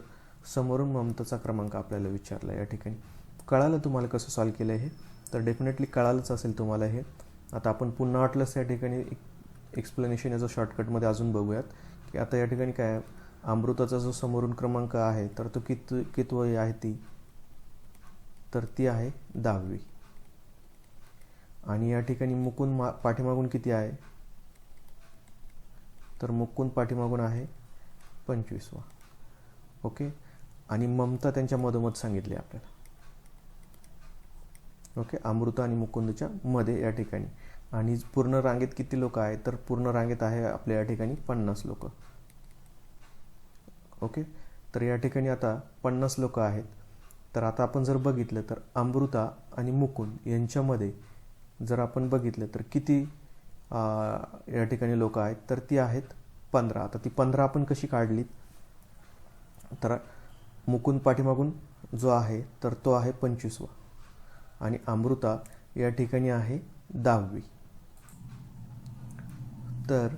[SPEAKER 1] समोरून ममताचा क्रमांक आपल्याला विचारला. या ठिकाणी कळालं तुम्हाला कसं सॉल्व केलं हे, तर डेफिनेटली कळालंच असेल तुम्हाला हे. आता आपण पुन्हा वाटलंच या ठिकाणी एक्सप्लेनेशन याचं शॉर्टकटमध्ये अजून बघूयात, की आता या ठिकाणी काय आहे, अमृताचा जो समोरून क्रमांक आहे तर तो कितवी आहे ती, तर ती आहे 10वी. आणि या ठिकाणी मुकुंद पाठीमागून किती आहे, तर मुकुंद पाठीमागून आहे 25वा. ओके. आणि ममता त्यांच्या मधोमध सांगितली आपल्याला. ओके. अमृता आणि मुकुंदच्या मध्ये या ठिकाणी. आणि पूर्ण रांगेत किती लोक आहेत, तर पूर्ण रांगेत आहे आपल्या या ठिकाणी 50 लोक. ओके. तर या ठिकाणी आता 50 लोक आहेत. तर आता आपण जर बघितलं तर अमृता आणि मुकुंद यांच्यामध्ये जर आपण बघितलं तर किती या ठिकाणी लोक आहेत, तर ती आहेत 15. आता ती 15 आपण कशी काढली, तर मुकुंद पाठीमागून जो आहे तर तो आहे 25वा आणि अमृता या ठिकाणी आहे 10वी. तर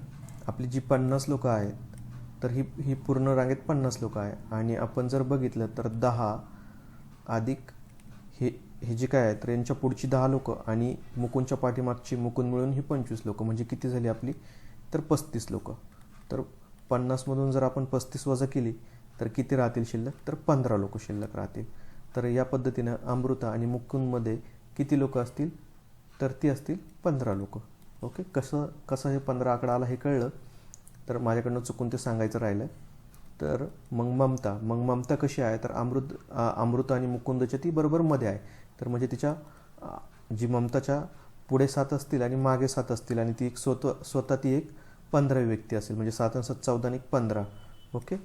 [SPEAKER 1] आपली जी 50 लोक आहेत तर ही पूर्ण रांगेत 50 लोक आहे. आणि आपण जर बघितलं तर 10 अधिक हे जे काय आहे तर यांच्या पुढची 10 लोक आणि मुकुंदच्या पाठीमागची मुकुंद मिळून ही 25 लोक, म्हणजे किती झाली आपली, तर 35 लोक. तर 50मधून जर आपण 35 वजा केली तर किती राहतील शिल्लक, तर 15 लोक शिल्लक राहतील. तर या पद्धतीनं अमृता आणि मुकुंदमध्ये किती लोक असतील, तर ती असतील 15 लोक. ओके. कसं हे 15 आकडा आला हे कळलं, तर माझ्याकडनं चुकून ते सांगायचं राहिलं. तर मग ममता कशी आहे, तर अमृता आणि मुकुंदच्या ती बरोबर मध्ये आहे. तर म्हणजे तिच्या जी ममताच्या पुढे 7 असतील आणि मागे 7 असतील आणि ती एक स्वतः ती एक 15वी व्यक्ती असेल, म्हणजे 7 आणि 7 14 आणि 1 15. ओके.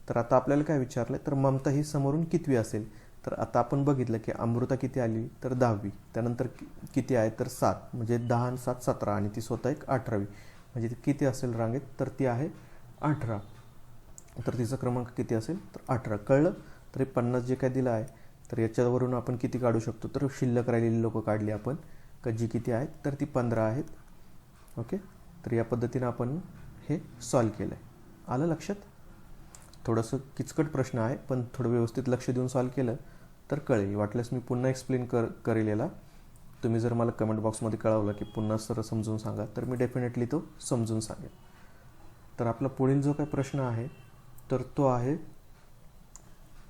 [SPEAKER 1] तर आता आपल्याला काय विचारलं, तर ममता ही समोरून कितवी असेल, तर आता आपण बघितलं की अमृता किती आली, तर 10वी. त्यानंतर किती आहे, तर 7, म्हणजे 10 आणि 7 17 आणि ती स्वतः एक 18वी. म्हणजे ती किती असेल रांगेत, तर ती आहे 18. तर तिचा क्रमांक किती असेल, तर 18. कळलं. तर हे 50 जे काय दिलं आहे तर याच्यावरून आपण किती काढू शकतो, तर शिल्लक राहिलेली लोक काढली आपण, का जी किती आहेत, तर ती 15 आहेत. ओके. तर या पद्धतीनं आपण हे सॉल्व केलं आहे. आलं लक्षात. थोडंसं किचकट प्रश्न आहे, पण थोडं व्यवस्थित लक्ष देऊन सॉल्व केलं तर कळेल. वाटल्यास मी पुन्हा एक्सप्लेन करेल याला. तुम्ही जर मला कमेंट बॉक्समध्ये कळवलं की पुन्हा सर समजून सांगा, तर मी डेफिनेटली तो समजून सांगेन. तर आपला पुढील जो काही प्रश्न आहे तर तो आहे,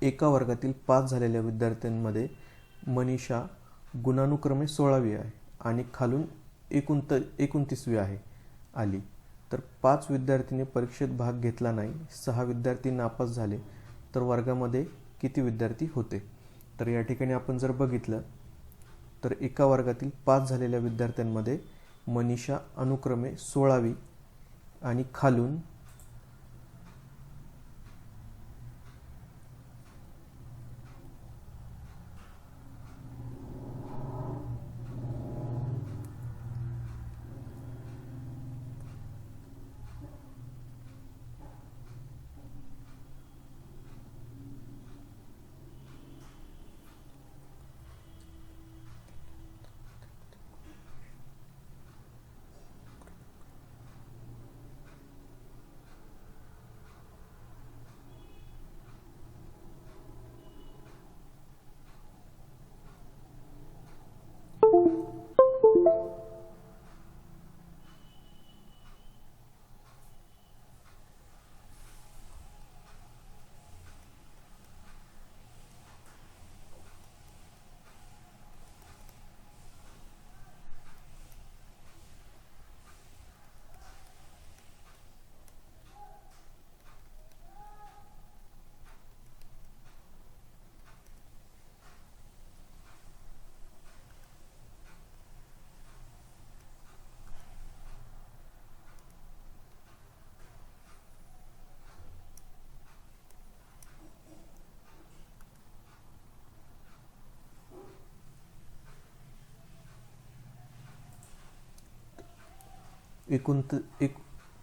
[SPEAKER 1] एका वर्गातील 5 झालेल्या विद्यार्थ्यांमध्ये मनीषा गुणानुक्रमे 16वी आहे आणि खालून 29वी आहे आली. तर 5 विद्यार्थ्यांनी परीक्षेत भाग घेतला नाही, 6 विद्यार्थी नापास झाले, तर वर्गामध्ये किती विद्यार्थी होते. तर या ठिकाणी आपण जर बघितलं तर एका वर्गातील 5 झालेल्या विद्यार्थ्यांमध्ये मनीषा अनुक्रमे 16वी आणि खालून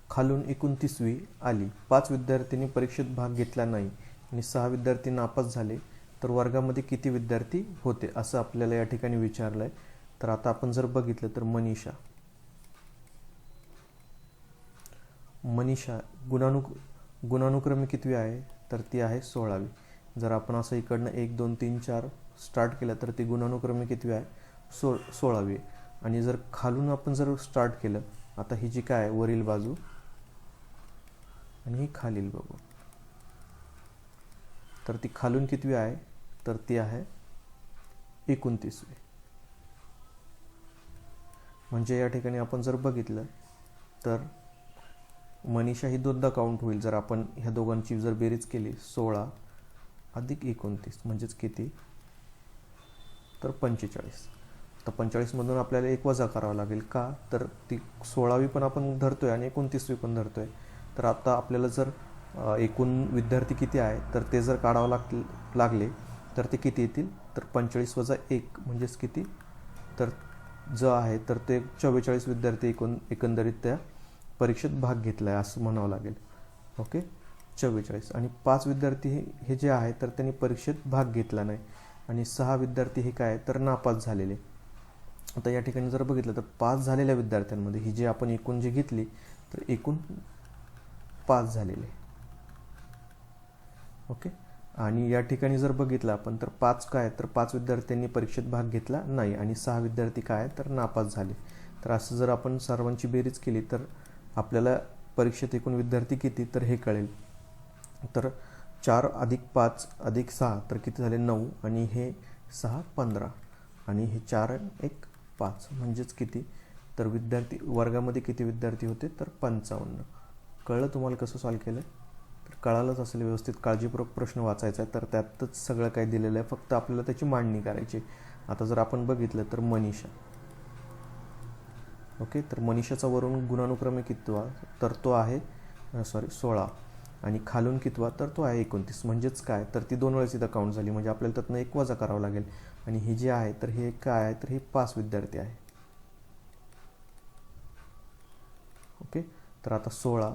[SPEAKER 1] खालून 29वी आली. 5 विद्यार्थ्यांनी परीक्षेत भाग घेतला नाही आणि 6 विद्यार्थी नापास झाले तर वर्गामध्ये किती विद्यार्थी होते असं आपल्याला या ठिकाणी विचारलं आहे. तर आता आपण जर बघितलं तर मनीषा गुणानुक्रमे कितवी आहे तर ती आहे 16वी. जर आपण असं इकडनं 1 2 3 4 स्टार्ट केलं तर ती गुणानुक्रमे कितवी आहे 16वी. आणि जर खालून आपण जर स्टार्ट केलं, आता ही जी काय आहे वरील बाजू आणि ही खालील बाजू, तर ती खालून कितवी आहे तर ती आहे 29वी. म्हणजे या ठिकाणी आपण जर बघितलं तर मनीषा ही दोनदा काउंट होईल. जर आपण ह्या दोघांची जर बेरीज केली 16 अधिक 29 म्हणजेच किती तर 45. तर 45 मधून आपल्याला 1 वजा करावा लागेल. का तर ती 16वी पण आपण धरतोय आणि 29वी पण धरतोय. तर आता आपल्याला जर एकूण विद्यार्थी किती आहे तर ते जर काढावं लागले तर ते किती येतील तर 45 वजा 1 म्हणजेच किती तर जो आहे तर ते 44 विद्यार्थी एकंदरीत त्या परीक्षेत भाग घेतला आहे असं म्हणावं लागेल. ओके, 44. आणि 5 विद्यार्थी हे जे आहे तर त्यांनी परीक्षेत भाग घेतला नाही आणि 6 विद्यार्थी हे काय तर नापास झालेले. आता या ठिकाणी जर बघितलं तर 5 झालेल्या विद्यार्थ्यांमध्ये ही जी आपण एकूण जी घेतली तर एकूण 5 झालेले. ओके, आणि या ठिकाणी जर बघितलं आपण तर 5 काय तर 5 विद्यार्थ्यांनी परीक्षेत भाग घेतला नाही आणि 6 विद्यार्थी काय तर नापास झाले. तर असं जर आपण सर्वांची बेरीज केली तर आपल्याला परीक्षेत एकूण विद्यार्थी किती तर हे कळेल. तर 4 अधिक 5 अधिक 6 तर किती झाले 9 आणि हे 6 15 आणि हे 4 1 5 म्हणजेच किती तर विद्यार्थी वर्गामध्ये किती विद्यार्थी होते तर 55. कळलं तुम्हाला कसं सॉल्व केलं तर कळालंच असेल. व्यवस्थित काळजीपूर्वक प्रश्न वाचायचा आहे तर त्यातच सगळं काही दिलेलं आहे, फक्त आपल्याला त्याची मांडणी करायची. आता जर आपण बघितलं तर मनीषा, ओके, तर मनीषाचा वरून गुणानुक्रमे कितवा तर तो आहे 16 आणि खालून कितवा तर तो आहे 29. म्हणजेच काय तर ती 2 वेळेस इथं काउंट झाली म्हणजे आपल्याला त्यातनं 1 वजा करावं लागेल. आणि ही जी आहे तर हे काय आहे तर हे 5 विद्यार्थी आहे. ओके, तर आता 16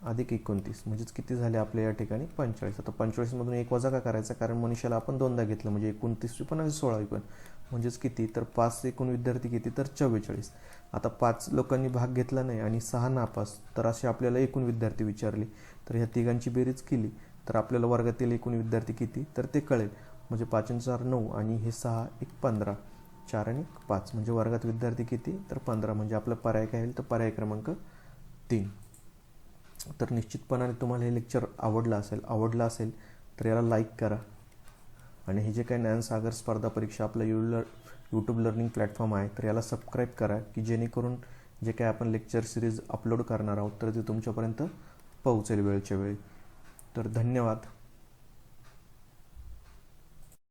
[SPEAKER 1] अधिक 29 म्हणजेच किती झाले आपल्या या ठिकाणी 45. आता 45 मधून 1 वजा का करायचा कारण मनीषाला आपण दोनदा घेतलं म्हणजे 29वी पण आणि 16वी पण म्हणजेच किती तर 5 एकूण विद्यार्थी किती तर 44. आता 5 लोकांनी भाग घेतला नाही आणि 6 नापास तर असे आपल्याला एकूण विद्यार्थी विचारले. तर ह्या तिघांची बेरीज केली तर आपल्याला वर्गातील एकूण विद्यार्थी किती तर ते कळेल. म्हणजे 5 आणि 4 9 आणि हे 6 1 15 4 आणि 5 म्हणजे वर्गात विद्यार्थी किती तर 15. म्हणजे आपला पर्याय काय होईल तर पर्याय क्रमांक 3. तर निश्चितपणाने तुम्हाला हे लेक्चर आवडलं असेल तर याला लाईक करा आणि हे जे काही ज्ञानसागर स्पर्धा परीक्षा आपलं यूट्यूब लर्निंग प्लॅटफॉर्म आहे तर याला सबस्क्राईब करा की जेणेकरून जे काही आपण लेक्चर सिरीज अपलोड करणार आहोत तर ते तुमच्यापर्यंत पोहोचेल वेळच्या वेळी. तर धन्यवाद.